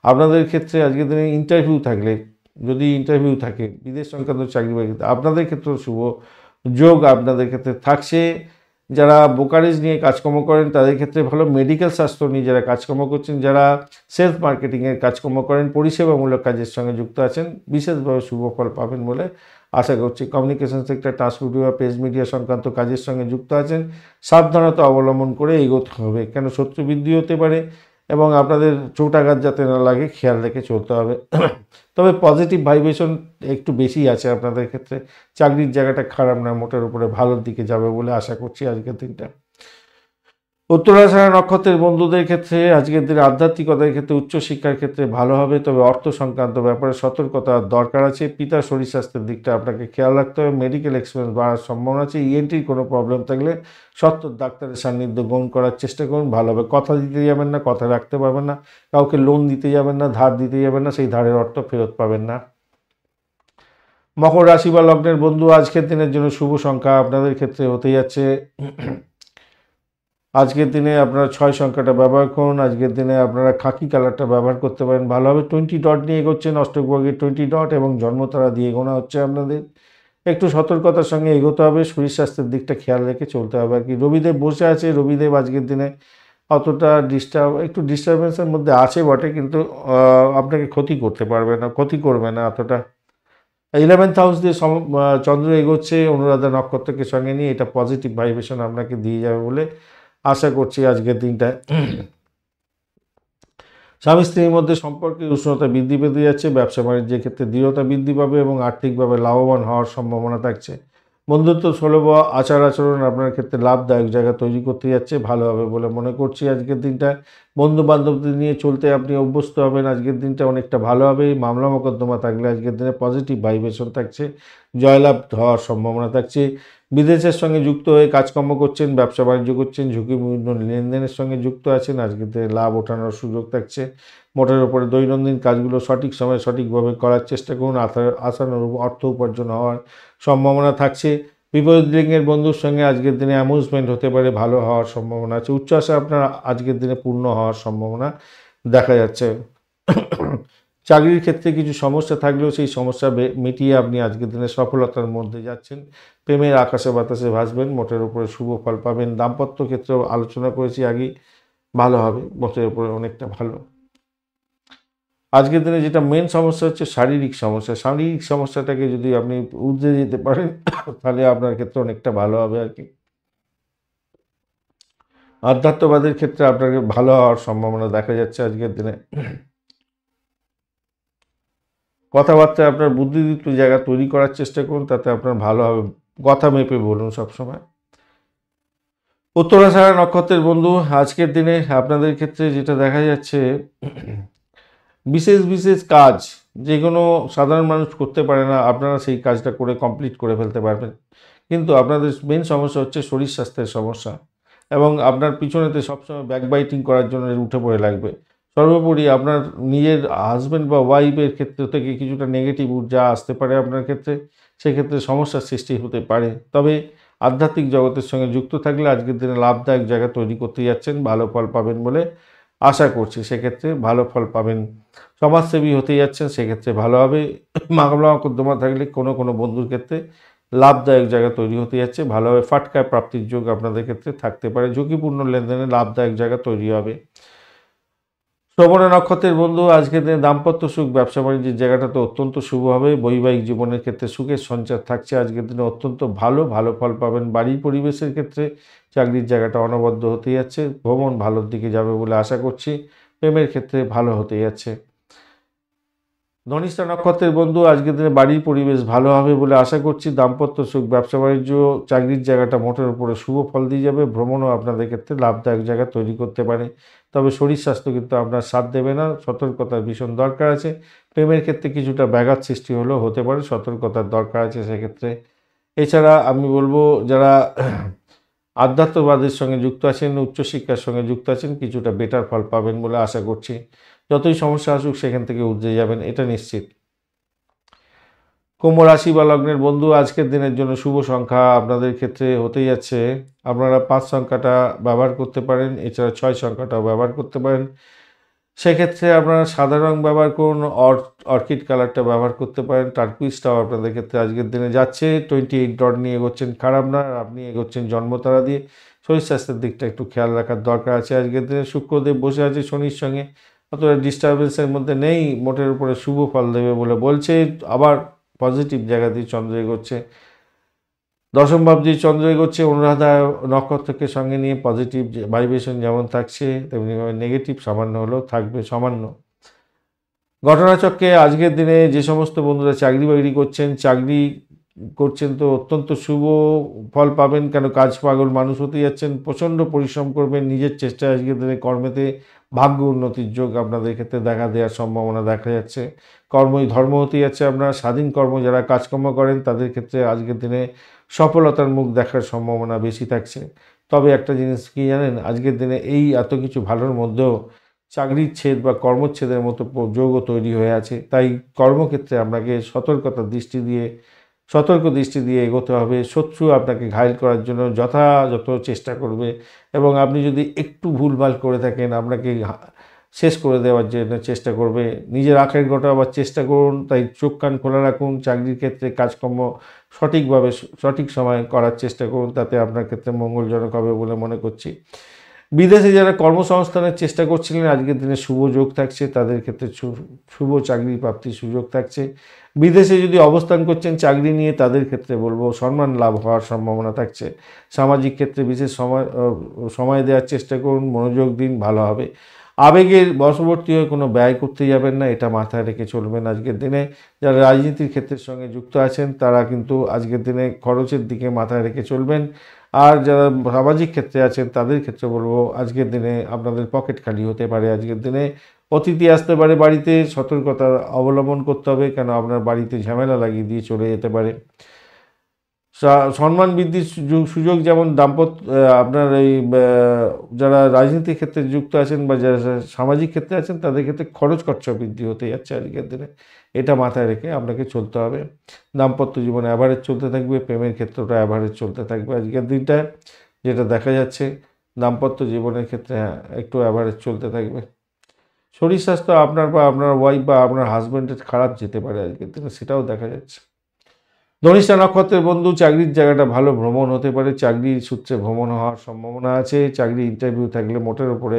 আপনাদের ক্ষেত্রে আজকের দিনে যদি ইন্টারভিউ থাকে বিদেশ সংক্রান্ত চাকরি বাকরিতে, আপনাদের ক্ষেত্রেও শুভ যোগ আপনাদের ক্ষেত্রে থাকছে। যারা ব্রোকারেজ নিয়ে কাজকর্ম করেন তাদের ক্ষেত্রে ভালো। মেডিকেল স্বাস্থ্য নিয়ে যারা কাজকর্ম করছেন, যারা সেলস মার্কেটিংয়ের কাজকর্ম করেন, পরিষেবামূলক কাজের সঙ্গে যুক্ত আছেন, বিশেষভাবে শুভ ফল পাবেন বলে আশা করছি। কমিউনিকেশন সেক্টর, ট্রান্সমিডিয়া, পেজ মিডিয়া সংক্রান্ত কাজের সঙ্গে যুক্ত আছেন, সাবধানতা অবলম্বন করে এগোতে হবে, কেন শত্রু বৃদ্ধি হতে পারে এবং আপনাদের চোটাঘাত যাতে না লাগে খেয়াল রেখে চলতে হবে। তবে পজিটিভ ভাইব্রেশন একটু বেশি আছে আপনাদের ক্ষেত্রে, চাকরির জায়গাটা খারাপ না, মোটের উপরে ভালোর দিকে যাবে বলে আশা করছি আজকের দিনটা। উত্তরাষাঢ়া নক্ষত্রের বন্ধুদের ক্ষেত্রে আজকের দিনে আধ্যাত্মিকতার ক্ষেত্রে, উচ্চশিক্ষার ক্ষেত্রে ভালো হবে, তবে অর্থ সংক্রান্ত ব্যাপারে সতর্কতার দরকার আছে। পিতার শরীর স্বাস্থ্যের দিকটা আপনাকে খেয়াল রাখতে হবে। মেডিকেল এক্সপেন্স বাড়ার সম্ভাবনা আছে। ইএনটির কোনো প্রবলেম থাকলে সত্ত্বর ডাক্তারের সান্নিধ্য গ্রহণ করার চেষ্টা করুন, ভালো হবে। কথা দিতে যাবেন না, কথা রাখতে পারবেন না, কাউকে লোন দিতে যাবেন না, ধার দিতে যাবেন না, সেই ধারের অর্থ ফেরত পাবেন না। মকর রাশি বা লগ্নের বন্ধু আজকের দিনের জন্য শুভ সংখ্যা আপনাদের ক্ষেত্রে হতে যাচ্ছে, আজকের দিনে আপনারা 6 সংখ্যাটা ব্যবহার করুন। আজকের দিনে আপনারা খাকি কালারটা ব্যবহার করতে পারেন, ভালো হবে। 20 ডট নিয়ে এগোচ্ছেন, অষ্টকবর্গের 20 ডট এবং জন্মতারা দিয়ে গোনা হচ্ছে আপনাদের। একটু সতর্কতার সঙ্গে এগোতে হবে, শরীর স্বাস্থ্যের দিকটা খেয়াল রেখে চলতে হবে আর কি। রবিদেব বসে আছে, রবিদেব আজকের দিনে অতটা একটু ডিস্টারবেন্সের মধ্যে আছে বটে, কিন্তু আপনাকে ক্ষতি করতে পারবে না, ক্ষতি করবে না অতটা। 11th হাউস দিয়ে চন্দ্র এগোচ্ছে অনুরাধা নক্ষত্রকে সঙ্গে নিয়ে, এটা পজিটিভ ভাইব্রেশন আপনাকে দিয়ে যাবে বলে আশা করছি আজকের দিনটায়। স্বামী স্ত্রীর মধ্যে সম্পর্কের উষ্ণতা বৃদ্ধি পেতে যাচ্ছে, ব্যবসা বাণিজ্যের ক্ষেত্রে দৃঢ়তা বৃদ্ধি পাবে এবং আর্থিকভাবে লাভবান হওয়ার সম্ভাবনা থাকছে। বন্ধুত্ব সুলভ আচার আচরণ আপনার ক্ষেত্রে লাভদায়ক জায়গা তৈরি করতে যাচ্ছে, ভালো হবে বলে মনে করছি আজকের দিনটা। বন্ধু বান্ধবদের নিয়ে চলতে আপনি অভ্যস্ত হবেন, আজকের দিনটা অনেকটা ভালো হবে। মামলা মোকদ্দমা থাকলে আজকের দিনে পজিটিভ ভাইব্রেশন থাকছে, জয়লাভ হওয়ার সম্ভাবনা থাকছে। বিদেশের সঙ্গে যুক্ত হয়ে কাজকর্ম করছেন, ব্যবসা বাণিজ্য করছেন, ঝুঁকিপূর্ণ লেনদেনের সঙ্গে যুক্ত আছেন, আজকের দিনে লাভ ওঠানোর সুযোগ থাকছে। মোটের উপরে দৈনন্দিন কাজগুলো সঠিক সময়ে সঠিকভাবে করার চেষ্টা করুন, আশানুরূপ অর্থ উপার্জন হওয়ার সম্ভাবনা থাকছে। বিপরীত লিঙ্গের বন্ধুর সঙ্গে আজকের দিনে অ্যামুজমেন্ট হতে পারে, ভালো হওয়ার সম্ভাবনা আছে। উচ্চ আশা আপনার আজকের দিনে পূর্ণ হওয়ার সম্ভাবনা দেখা যাচ্ছে। চাকরির ক্ষেত্রে কিছু সমস্যা থাকলেও সেই সমস্যা মিটিয়ে আপনি আজকের দিনে সফলতার মধ্যে যাচ্ছেন। প্রেমের আকাশে বাতাসে ভাসবেন, মোটের উপরে শুভ ফল পাবেন। দাম্পত্য ক্ষেত্রেও আলোচনা করেছি আগেই, ভালো হবে, মোটের উপরে অনেকটা ভালো। আজকের দিনে যেটা মেন সমস্যা হচ্ছে শারীরিক সমস্যা, শারীরিক সমস্যাটাকে যদি আপনি উতরে যেতে পারেন তাহলে আপনার ক্ষেত্রে অনেকটা ভালো হবে আর কি। আধ্যাত্মবাদের ক্ষেত্রে আপনাকে ভালো হওয়ার সম্ভাবনা দেখা যাচ্ছে আজকের দিনে। কথাবার্তায় আপনার বুদ্ধিদীপ্ত জায়গা তৈরি করার চেষ্টা করুন, তাতে আপনার ভালো হবে। কথা মেপে বলুন সবসময়। উত্তরাষাঢ়া নক্ষত্রের বন্ধু, আজকের দিনে আপনাদের ক্ষেত্রে যেটা দেখা যাচ্ছে, বিশেষ বিশেষ কাজ যেগুলো সাধারণ মানুষ করতে পারে না, আপনারা সেই কাজটা করে কমপ্লিট করে ফেলতে পারবেন। কিন্তু আপনাদের মেন সমস্যা হচ্ছে শরীর স্বাস্থ্যের সমস্যা, এবং আপনার পিছনেতে সবসময় ব্যাকবাইটিং করার জন্য উঠে পড়ে লাগবে। সর্বোপরি আপনার নিজের হাজব্যান্ড বা ওয়াইফের ক্ষেত্র থেকে কিছুটা নেগেটিভ ঊর্জা আসতে পারে আপনার ক্ষেত্রে, সেক্ষেত্রে সমস্যার সৃষ্টি হতে পারে। তবে আধ্যাত্মিক জগতের সঙ্গে যুক্ত থাকলে আজকের দিনে লাভদায়ক জায়গা তৈরি করতে যাচ্ছেন, ভালো ফল পাবেন বলে আশা করছি, সেক্ষেত্রে ভালো ফল পাবেন। সমাজসেবী হতে যাচ্ছেন, সেক্ষেত্রে ভালো হবে। মামলা মোকদ্দমা থাকলে কোনো কোনো বন্ধুর ক্ষেত্রে লাভদায়ক জায়গা তৈরি হতে যাচ্ছে, ভালো হবে। ফাটকায় প্রাপ্তির যোগ আপনাদের ক্ষেত্রে থাকতে পারে, ঝুঁকিপূর্ণ লেনদেনে লাভদায়ক জায়গা তৈরি হবে। শ্রবণা নক্ষত্রের বন্ধু, আজকের দিনে দাম্পত্য সুখ, ব্যবসা বাণিজ্যের জায়গাটা তো অত্যন্ত শুভ হবে। বৈবাহিক জীবনের ক্ষেত্রে সুখের সঞ্চার থাকছে, আজকের দিনে অত্যন্ত ভালো ফল পাবেন। বাড়ির পরিবেশের ক্ষেত্রে চাকরির জায়গাটা অনবদ্য হতে যাচ্ছে, ভ্রমণ ভালোর দিকে যাবে বলে আশা করছি। প্রেমের ক্ষেত্রে ভালো হতে যাচ্ছে। ধনিষ্ঠা নক্ষত্রের বন্ধু, আজকের দিনে বাড়ির পরিবেশ ভালো হবে বলে আশা করছি। দাম্পত্য সুখ, ব্যবসা বাণিজ্য, চাকরির জায়গাটা মোটের উপরে শুভ ফল দিয়ে যাবে। ভ্রমণও আপনাদের ক্ষেত্রে লাভদায়ক জায়গা তৈরি করতে পারে। তবে শরীর স্বাস্থ্য কিন্তু আপনার সাথ দেবে না, সতর্কতার ভীষণ দরকার আছে। প্রেমের ক্ষেত্রে কিছুটা ব্যাঘাত সৃষ্টি হলেও হতে পারে, সতর্কতার দরকার আছে সেক্ষেত্রে। এছাড়া আমি বলবো, যারা আধ্যাত্মবাদের সঙ্গে যুক্ত আছেন, উচ্চশিক্ষার সঙ্গে যুক্ত আছেন, কিছুটা বেটার ফল পাবেন বলে আশা করছি। যতই সমস্যা আসুক সেখান থেকে উতরে যাবেন, এটা নিশ্চিত। কুম্ভ রাশি বা লগ্নের বন্ধু, আজকের দিনের জন্য শুভ সংখ্যা আপনাদের ক্ষেত্রে হতে যাচ্ছে, আপনারা 5 সংখ্যাটা ব্যবহার করতে পারেন, এছাড়া 6 সংখ্যাটাও ব্যবহার করতে পারেন। সেক্ষেত্রে আপনারা সাদা রং ব্যবহার করুন, অর্কিড কালারটা ব্যবহার করতে পারেন। টার্কুইজটাও আপনাদের ক্ষেত্রে আজকের দিনে যাচ্ছে। 28 ডট নিয়ে এগোচ্ছেন, খারাপ না। আপনি এগোচ্ছেন জন্মতারা দিয়ে। শরীর স্বাস্থ্যের দিকটা একটু খেয়াল রাখার দরকার আছে। আজকের দিনে শুক্রদেব বসে আছে শনির সঙ্গে, অতটা ডিস্টারবেন্সের মধ্যে নেই, মোটের উপরে শুভ ফল দেবে বলে বলছে। আবার পজিটিভ জায়গা দিয়ে চন্দ্র এগোচ্ছে, দশম ভাব দিয়ে চন্দ্র এগোচ্ছে। অনুরাধা নক্ষত্রকে সঙ্গে নিয়ে পজিটিভ ভাইব্রেশন যেমন থাকছে, তেমনিভাবে নেগেটিভ সামান্য হলেও থাকবে, সামান্য। ঘটনাচক্রে আজকের দিনে যে সমস্ত বন্ধুরা চাকরি বাকরি করছেন তো অত্যন্ত শুভ ফল পাবেন, কেন কাজ পাগল মানুষ হতে যাচ্ছেন। প্রচণ্ড পরিশ্রম করবেন নিজের চেষ্টায়, আজকের দিনে কর্মেতে ভাগ্য উন্নতির যোগ আপনাদের ক্ষেত্রে দেখা দেওয়ার সম্ভাবনা দেখা যাচ্ছে। কর্মই ধর্ম হতে যাচ্ছে। আপনারা স্বাধীন কর্ম যারা কাজকর্ম করেন তাদের ক্ষেত্রে আজকের দিনে সফলতার মুখ দেখার সম্ভাবনা বেশি থাকছে। তবে একটা জিনিস কি জানেন, আজকের দিনে এই এত কিছু ভালোর মধ্যেও চাকরির ছেদ বা কর্মচ্ছেদের মতো যোগও তৈরি হয়ে আছে। তাই কর্মক্ষেত্রে আপনাকে সতর্ক দৃষ্টি দিয়ে এগোতে হবে। শত্রু আপনাকে ঘায়েল করার জন্য যথাযথ চেষ্টা করবে, এবং আপনি যদি একটু ভুলভাল করে থাকেন আপনাকে শেষ করে দেওয়ার জন্য চেষ্টা করবে। নিজের আখের গোটাবার চেষ্টা করুন, তাই চোখ কান খোলা রাখুন। চাকরির ক্ষেত্রে কাজকর্ম সঠিকভাবে সঠিক সময়ে করার চেষ্টা করুন, তাতে আপনার ক্ষেত্রে মঙ্গলজনক হবে বলে মনে করছি। বিদেশে যারা কর্মসংস্থানের চেষ্টা করছিলেন, আজকের দিনে শুভ যোগ থাকছে, তাদের ক্ষেত্রে শুভ চাকরি প্রাপ্তির সুযোগ থাকছে। বিদেশে যদি অবস্থান করছেন চাকরি নিয়ে, তাদের ক্ষেত্রে বলবো সম্মান লাভ হওয়ার সম্ভাবনা থাকছে। সামাজিক ক্ষেত্রে বিশেষ সময় দেওয়ার চেষ্টা করুন, মনোযোগ দিন, ভালো হবে। আবেগের বশবর্তী হয়ে কোনো ব্যয় করতে যাবেন না, এটা মাথায় রেখে চলবেন আজকের দিনে। যারা রাজনীতির ক্ষেত্রের সঙ্গে যুক্ত আছেন, তারা কিন্তু আজকের দিনে খরচের দিকে মাথায় রেখে চলবেন। আর যারা সামাজিক ক্ষেত্রে আছেন, তাদের ক্ষেত্রে বলবো আজকের দিনে আপনাদের পকেট খালি হতে পারে। আজকের দিনে অতিথি আসতে পারে বাড়িতে, সতর্কতা অবলম্বন করতে হবে, কেন আপনার বাড়িতে ঝামেলা লাগিয়ে দিয়ে চলে যেতে পারে। সম্মান বৃদ্ধির সুযোগ যেমন দাম্পত্য, আপনার এই যারা রাজনীতির ক্ষেত্রে যুক্ত আছেন বা যারা সামাজিক ক্ষেত্রে আছেন, তাদের ক্ষেত্রে খরচ খরচা বৃদ্ধি হতে যাচ্ছে আজকের দিনে, এটা মাথায় রেখে আপনাকে চলতে হবে। দাম্পত্য জীবনে অ্যাভারেজ চলতে থাকবে, প্রেমের ক্ষেত্রটা অ্যাভারেজ চলতে থাকবে আজকের দিনটায়, যেটা দেখা যাচ্ছে। দাম্পত্য জীবনের ক্ষেত্রে একটু অ্যাভারেজ চলতে থাকবে। শরীর স্বাস্থ্য আপনার বা আপনার ওয়াইফ বা আপনার হাজব্যান্ডের খারাপ যেতে পারে আজকের দিনে, সেটাও দেখা যাচ্ছে। ধনিষ্ঠা নক্ষত্রের বন্ধু, চাকরির জায়গাটা ভালো, ভ্রমণ হতে পারে, চাকরির সূত্রে ভ্রমণ হওয়ার সম্ভাবনা আছে। চাকরি ইন্টারভিউ থাকলে মোটের উপরে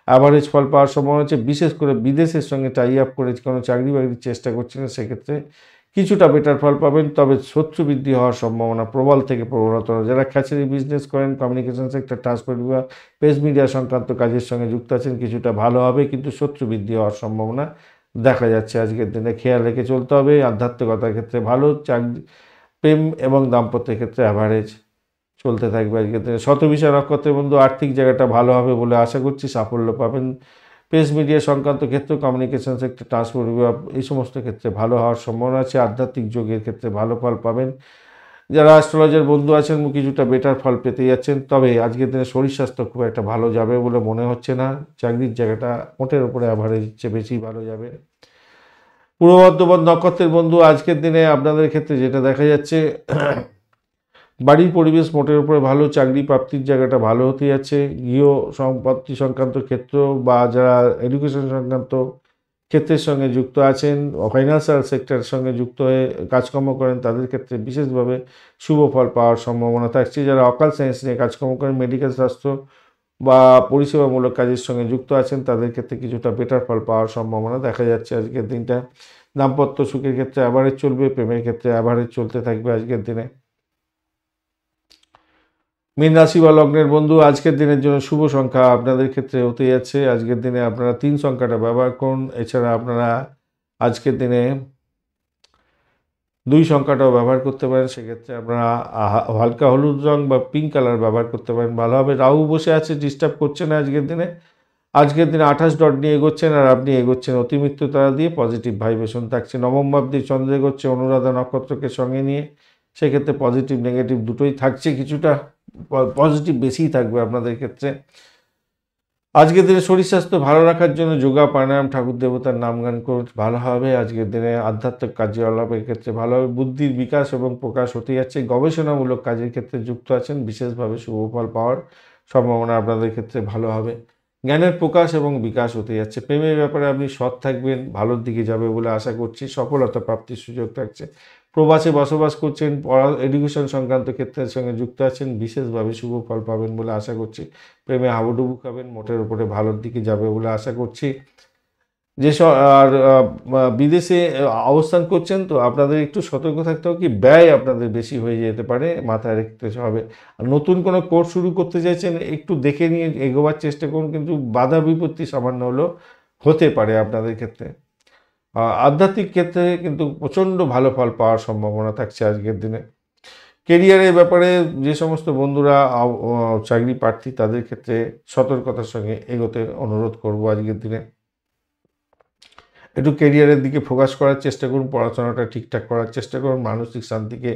অ্যাভারেজ ফল পাওয়ার সম্ভাবনা আছে। বিশেষ করে বিদেশের সঙ্গে টাই আপ করে কোনো চাকরি বাকরির চেষ্টা করছেন, সেক্ষেত্রে কিছুটা বেটার ফল পাবেন, তবে শত্রু বৃদ্ধি হওয়ার সম্ভাবনা প্রবল থেকে প্রবলতর। যারা খ্যাচারি বিজনেস করেন, কমিউনিকেশন সেক্টর, ট্রান্সপোর্ট বিভাগ, প্রেস মিডিয়া সংক্রান্ত কাজের সঙ্গে যুক্ত আছেন, কিছুটা ভালো হবে, কিন্তু শত্রু বৃদ্ধি হওয়ার সম্ভাবনা দেখা যাচ্ছে আজকের দিনে। খেয়াল রেখে চলতে হবে। আধ্যাত্মিকতার ক্ষেত্রে ভালো, চাকরি প্রেম এবং দাম্পত্যের ক্ষেত্রে অ্যাভারেজ চলতে থাকবে আজকের দিনে। শতভিষা নক্ষত্রের বন্ধু, আর্থিক জায়গাটা ভালো হবে বলে আশা করছি, সাফল্য পাবেন। প্রেস মিডিয়া সংক্রান্ত ক্ষেত্রে, কমিউনিকেশন সেক্টর, ট্রান্সপোর্ট বিভাগ, এই সমস্ত ক্ষেত্রে ভালো হওয়ার সম্ভাবনা আছে। আধ্যাত্মিক যোগের ক্ষেত্রে ভালো ফল পাবেন। যারা অ্যাস্ট্রোলজার বন্ধু আছেন, কিছুটা বেটার ফল পেতে যাচ্ছেন, তবে আজকের দিনে শরীর স্বাস্থ্য খুব একটা ভালো যাবে বলে মনে হচ্ছে না। চাকরির জায়গাটা মোটের উপরে অ্যাভারেজ চেয়ে বেশি ভালো যাবে। পূর্ব বর্ধমান নক্ষত্রের বন্ধু, আজকের দিনে আপনাদের ক্ষেত্রে যেটা দেখা যাচ্ছে, বাড়ির পরিবেশ মোটের উপরে ভালো, চাকরি প্রাপ্তির জায়গাটা ভালো হতে যাচ্ছে। গৃহ সম্পত্তি সংক্রান্ত ক্ষেত্র বা যারা এডুকেশন সংক্রান্ত ক্ষেত্রের সঙ্গে যুক্ত আছেন, ফাইন্যান্সিয়াল সেক্টরের সঙ্গে যুক্ত হয়ে কাজকর্ম করেন, তাদের ক্ষেত্রে বিশেষভাবে শুভ ফল পাওয়ার সম্ভাবনা থাকছে। যারা অকাল সায়েন্স নিয়ে কাজকর্ম করেন, মেডিকেল স্বাস্থ্য বা পরিষেবামূলক কাজের সঙ্গে যুক্ত আছেন, তাদের ক্ষেত্রে কিছুটা বেটার ফল পাওয়ার সম্ভাবনা দেখা যাচ্ছে আজকের দিনটা। দাম্পত্য সুখের ক্ষেত্রে অ্যাভারেজ চলবে, প্রেমের ক্ষেত্রে অ্যাভারেজ চলতে থাকবে আজকের দিনে। মীন রাশি বা লগ্নের বন্ধু, আজকের দিনের জন্য শুভ সংখ্যা আপনাদের ক্ষেত্রে হতে যাচ্ছে, আজকের দিনে আপনারা 3 সংখ্যাটা ব্যবহার করুন। এছাড়া আপনারা আজকের দিনে 2 সংখ্যাটাও ব্যবহার করতে পারেন, সেক্ষেত্রে আপনারা হালকা হলুদ রং বা পিঙ্ক কালার ব্যবহার করতে পারেন, ভালো হবে। রাহু বসে আছে, ডিস্টার্ব করছে না আজকের দিনে। আজকের দিনে 28 ডট নিয়ে এগোচ্ছেন, আর আপনি এগোচ্ছেন অতিমৃত্যু তারা দিয়ে, পজিটিভ ভাইব্রেশন থাকছে। নবম ভাব দিয়ে চন্দ্র এগোচ্ছে অনুরাধা নক্ষত্রকে সঙ্গে নিয়ে, সেক্ষেত্রে পজিটিভ নেগেটিভ দুটোই থাকছে, কিছুটা পজিটিভ বেশিই থাকবে আপনাদের ক্ষেত্রে। আজকের দিনে শরীর স্বাস্থ্য ভালো রাখার জন্য যোগা, প্রাণায়াম, ঠাকুর দেবতার নাম গান করুন, ভালো হবে। আজকের দিনে আধ্যাত্মিক কার্যকলাপের ক্ষেত্রে ভালো হবে। বুদ্ধির বিকাশ এবং প্রকাশ হতে যাচ্ছে। গবেষণামূলক কাজের ক্ষেত্রে যুক্ত আছেন, বিশেষভাবে শুভ ফল পাওয়ার সম্ভাবনা আপনাদের ক্ষেত্রে ভালো হবে। জ্ঞানের প্রকাশ এবং বিকাশ হতে যাচ্ছে। প্রেমের ব্যাপারে আপনি সৎ থাকবেন, ভালোর দিকে যাবে বলে আশা করছি, সফলতা প্রাপ্তির সুযোগ থাকছে। প্রবাসে বসবাস করছেন, এডুকেশন সংক্রান্ত ক্ষেত্রের সঙ্গে যুক্ত আছেন, বিশেষভাবে শুভ ফল পাবেন বলে আশা করছি। প্রেমে হাবুডুবু খাবেন, মোটের উপরে ভালোর দিকে যাবে বলে আশা করছি। যেসব আর বিদেশে অবস্থান করছেন, তো আপনাদের একটু সতর্ক থাকতে হবে, কি ব্যয় আপনাদের বেশি হয়ে যেতে পারে, মাথায় রাখতে হবে। আর নতুন কোনো কোর্স শুরু করতে চাইছেন, একটু দেখে নিয়ে এগোবার চেষ্টা করুন, কিন্তু বাধা বিপত্তি সামান্য হলেও হতে পারে আপনাদের ক্ষেত্রে। আধ্যাত্মিক ক্ষেত্রে কিন্তু প্রচণ্ড ভালো ফল পাওয়ার সম্ভাবনা থাকছে আজকের দিনে। কেরিয়ারের ব্যাপারে যে সমস্ত বন্ধুরা চাকরি প্রার্থী, তাদের ক্ষেত্রে সতর্কতার সঙ্গে এগোতে অনুরোধ করব আজকের দিনে। একটু কেরিয়ারের দিকে ফোকাস করার চেষ্টা করুন, পড়াশোনাটা ঠিকঠাক করার চেষ্টা করুন, মানসিক শান্তিকে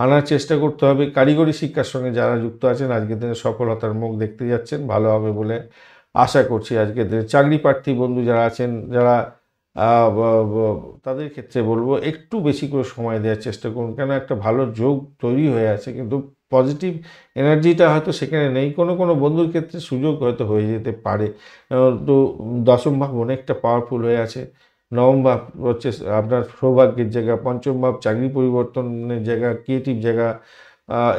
আনার চেষ্টা করতে হবে। কারিগরি শিক্ষার সঙ্গে যারা যুক্ত আছেন, আজকের দিনে সফলতার মুখ দেখতে যাচ্ছেন, ভালো হবে বলে আশা করছি আজকের দিনে। চাকরি প্রার্থী বন্ধু যারা আছেন, যারা তাদের ক্ষেত্রে বলবো একটু বেশি করে সময় দেওয়ার চেষ্টা করুন, কেন একটা ভালো যোগ তৈরি হয়ে আছে কিন্তু পজিটিভ এনার্জিটা হয়তো সেখানে নেই। কোনো কোনো বন্ধুর ক্ষেত্রে সুযোগ হয়তো হয়ে যেতে পারে। তো দশম ভাব অনেকটা পাওয়ারফুল হয়ে আছে। নবম ভাব হচ্ছে আপনার সৌভাগ্যের জায়গা, পঞ্চম ভাব চাকরি পরিবর্তনের জায়গা, ক্রিয়েটিভ জায়গা,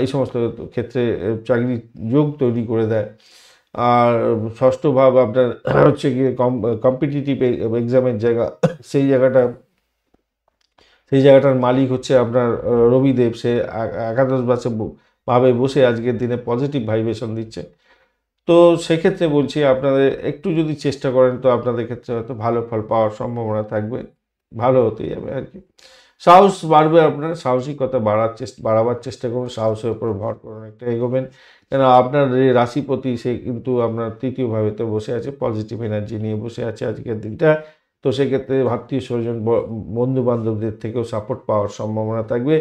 এই সমস্ত ক্ষেত্রে চাকরির যোগ তৈরি করে দেয়। আর ষষ্ঠ ভাব আপনার হচ্ছে গিয়ে কম্পিটিটিভ এক্সামের জায়গা, সেই জায়গাটা সেই জায়গাটার মালিক হচ্ছে আপনার রবিদেব। সে একাদশ ভাবে বসে আজকের দিনে পজিটিভ ভাইব্রেশন দিচ্ছে। তো সেক্ষেত্রে বলছি আপনাদের একটু যদি চেষ্টা করেন তো আপনাদের ক্ষেত্রে হয়তো ভালো ফল পাওয়ার সম্ভাবনা থাকবে, ভালো হতে যাবে আর কি। সাহস বাড়বে, আপনার সাহসিকতা বাড়াবার চেষ্টা করুন, সাহসের উপর ভর করুন, একটা এগোবেন। কেন আপনার যে রাশিপতি সে কিন্তু আপনার তৃতীয় ভাবেতে বসে আছে, পজিটিভ এনার্জি নিয়ে বসে আছে আজকের দিনটা। তো সেক্ষেত্রে আত্মীয় স্বজন বন্ধু বান্ধবদের থেকেও সাপোর্ট পাওয়ার সম্ভাবনা থাকবে।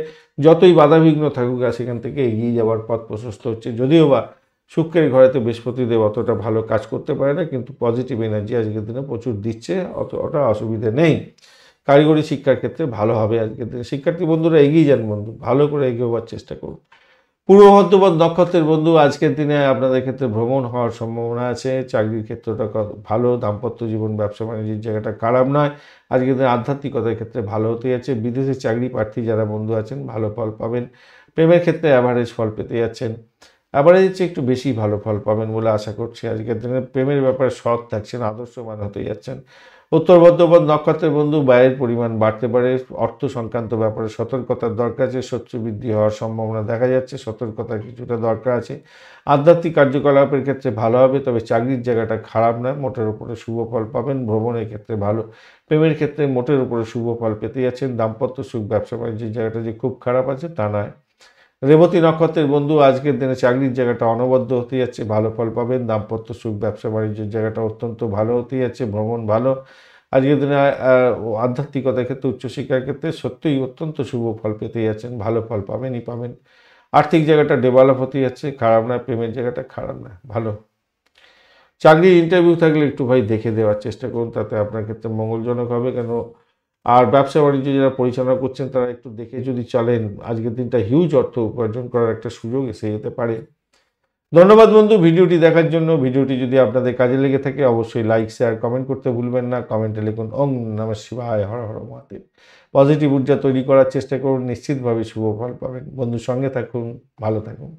যতই বাধাবিঘ্ন থাকুক আর সেখান থেকে এগিয়ে যাওয়ার পথ প্রশস্ত হচ্ছে। যদিও বা শুক্রের ঘরেতে বৃহস্পতিদেব অতটা ভালো কাজ করতে পারে না, কিন্তু পজিটিভ এনার্জি আজকের দিনে প্রচুর দিচ্ছে, অতটা অসুবিধে নেই। কারিগরি শিক্ষার ক্ষেত্রে ভালো হবে আজকের দিনে। শিক্ষার্থী বন্ধুরা এগিয়ে যান বন্ধু, ভালো করে এগোবার চেষ্টা করুন। পূর্ব বর্ধমান নক্ষত্রের বন্ধু আজকের দিনে আপনাদের ক্ষেত্রে ভ্রমণ হওয়ার সম্ভাবনা আছে। চাকরির ক্ষেত্রটা ভালো, দাম্পত্য জীবন ব্যবসা বাণিজ্যের জায়গাটা খারাপ নয়। আজকের দিনে আধ্যাত্মিকতার ক্ষেত্রে ভালো হতে যাচ্ছে। বিদেশে চাকরি প্রার্থী যারা বন্ধু আছেন ভালো ফল পাবেন। প্রেমের ক্ষেত্রে অ্যাভারেজ ফল পেতে যাচ্ছেন, অ্যাভারেজের চেয়ে একটু বেশি ভালো ফল পাবেন বলে আশা করছি। আজকের দিনে প্রেমের ব্যাপারে সৎ থাকছেন, আদর্শবান হতে যাচ্ছেন। উত্তর বর্ধমান নক্ষত্রের বন্ধু ব্যয়ের পরিমাণ বাড়তে পারে। অর্থ সংক্রান্ত ব্যাপারে সতর্কতার দরকার আছে। শত্রু বৃদ্ধি হওয়ার সম্ভাবনা দেখা যাচ্ছে, সতর্কতার কিছুটা দরকার আছে। আধ্যাত্মিক কার্যকলাপের ক্ষেত্রে ভালো হবে, তবে চাকরির জায়গাটা খারাপ নয়, মোটের উপরে শুভ ফল পাবেন। ভ্রমণের ক্ষেত্রে ভালো, প্রেমের ক্ষেত্রে মোটের উপরে শুভ ফল পেতে যাচ্ছেন। দাম্পত্য সুখ ব্যবসা বাণিজ্যের জায়গাটা যে খুব খারাপ আছে তা নয়। রেবতী নক্ষত্রের বন্ধু আজকের দিনে চাকরির জায়গাটা অনবদ্য হতে যাচ্ছে, ভালো ফল পাবেন। দাম্পত্য সুখ ব্যবসা বাণিজ্যের জায়গাটা অত্যন্ত ভালো হতে যাচ্ছে, ভ্রমণ ভালো। আজকের দিনে আধ্যাত্মিকতার ক্ষেত্রে, উচ্চশিক্ষার ক্ষেত্রে সত্যিই অত্যন্ত শুভ ফল পেতে যাচ্ছেন, ভালো ফল পাবেনই পাবেন। আর্থিক জায়গাটা ডেভেলপ হতে যাচ্ছে, খারাপ না। প্রেমের জায়গাটা খারাপ না, ভালো। চাকরির ইন্টারভিউ থাকলে একটু ভাই দেখে দেওয়ার চেষ্টা করুন, তাতে আপনার ক্ষেত্রে মঙ্গলজনক হবে। কেন আর ব্যবসা বাণিজ্য যারা পরিচালনা করছেন তারা একটু দেখে যদি চলেন, আজকের দিনটা হিউজ অর্থ উপার্জন করার একটা সুযোগ এসে যেতে পারে। ধন্যবাদ বন্ধু ভিডিওটি দেখার জন্য। ভিডিওটি যদি আপনাদের কাজে লেগে থাকে অবশ্যই লাইক শেয়ার কমেন্ট করতে ভুলবেন না। কমেন্টে লিখুন ওম নমঃ শিবায়, হর হর মহাদেব। পজিটিভ ঊর্জা তৈরি করার চেষ্টা করুন, নিশ্চিতভাবে শুভ ফল পাবেন। বন্ধুর সঙ্গে থাকুন, ভালো থাকুন।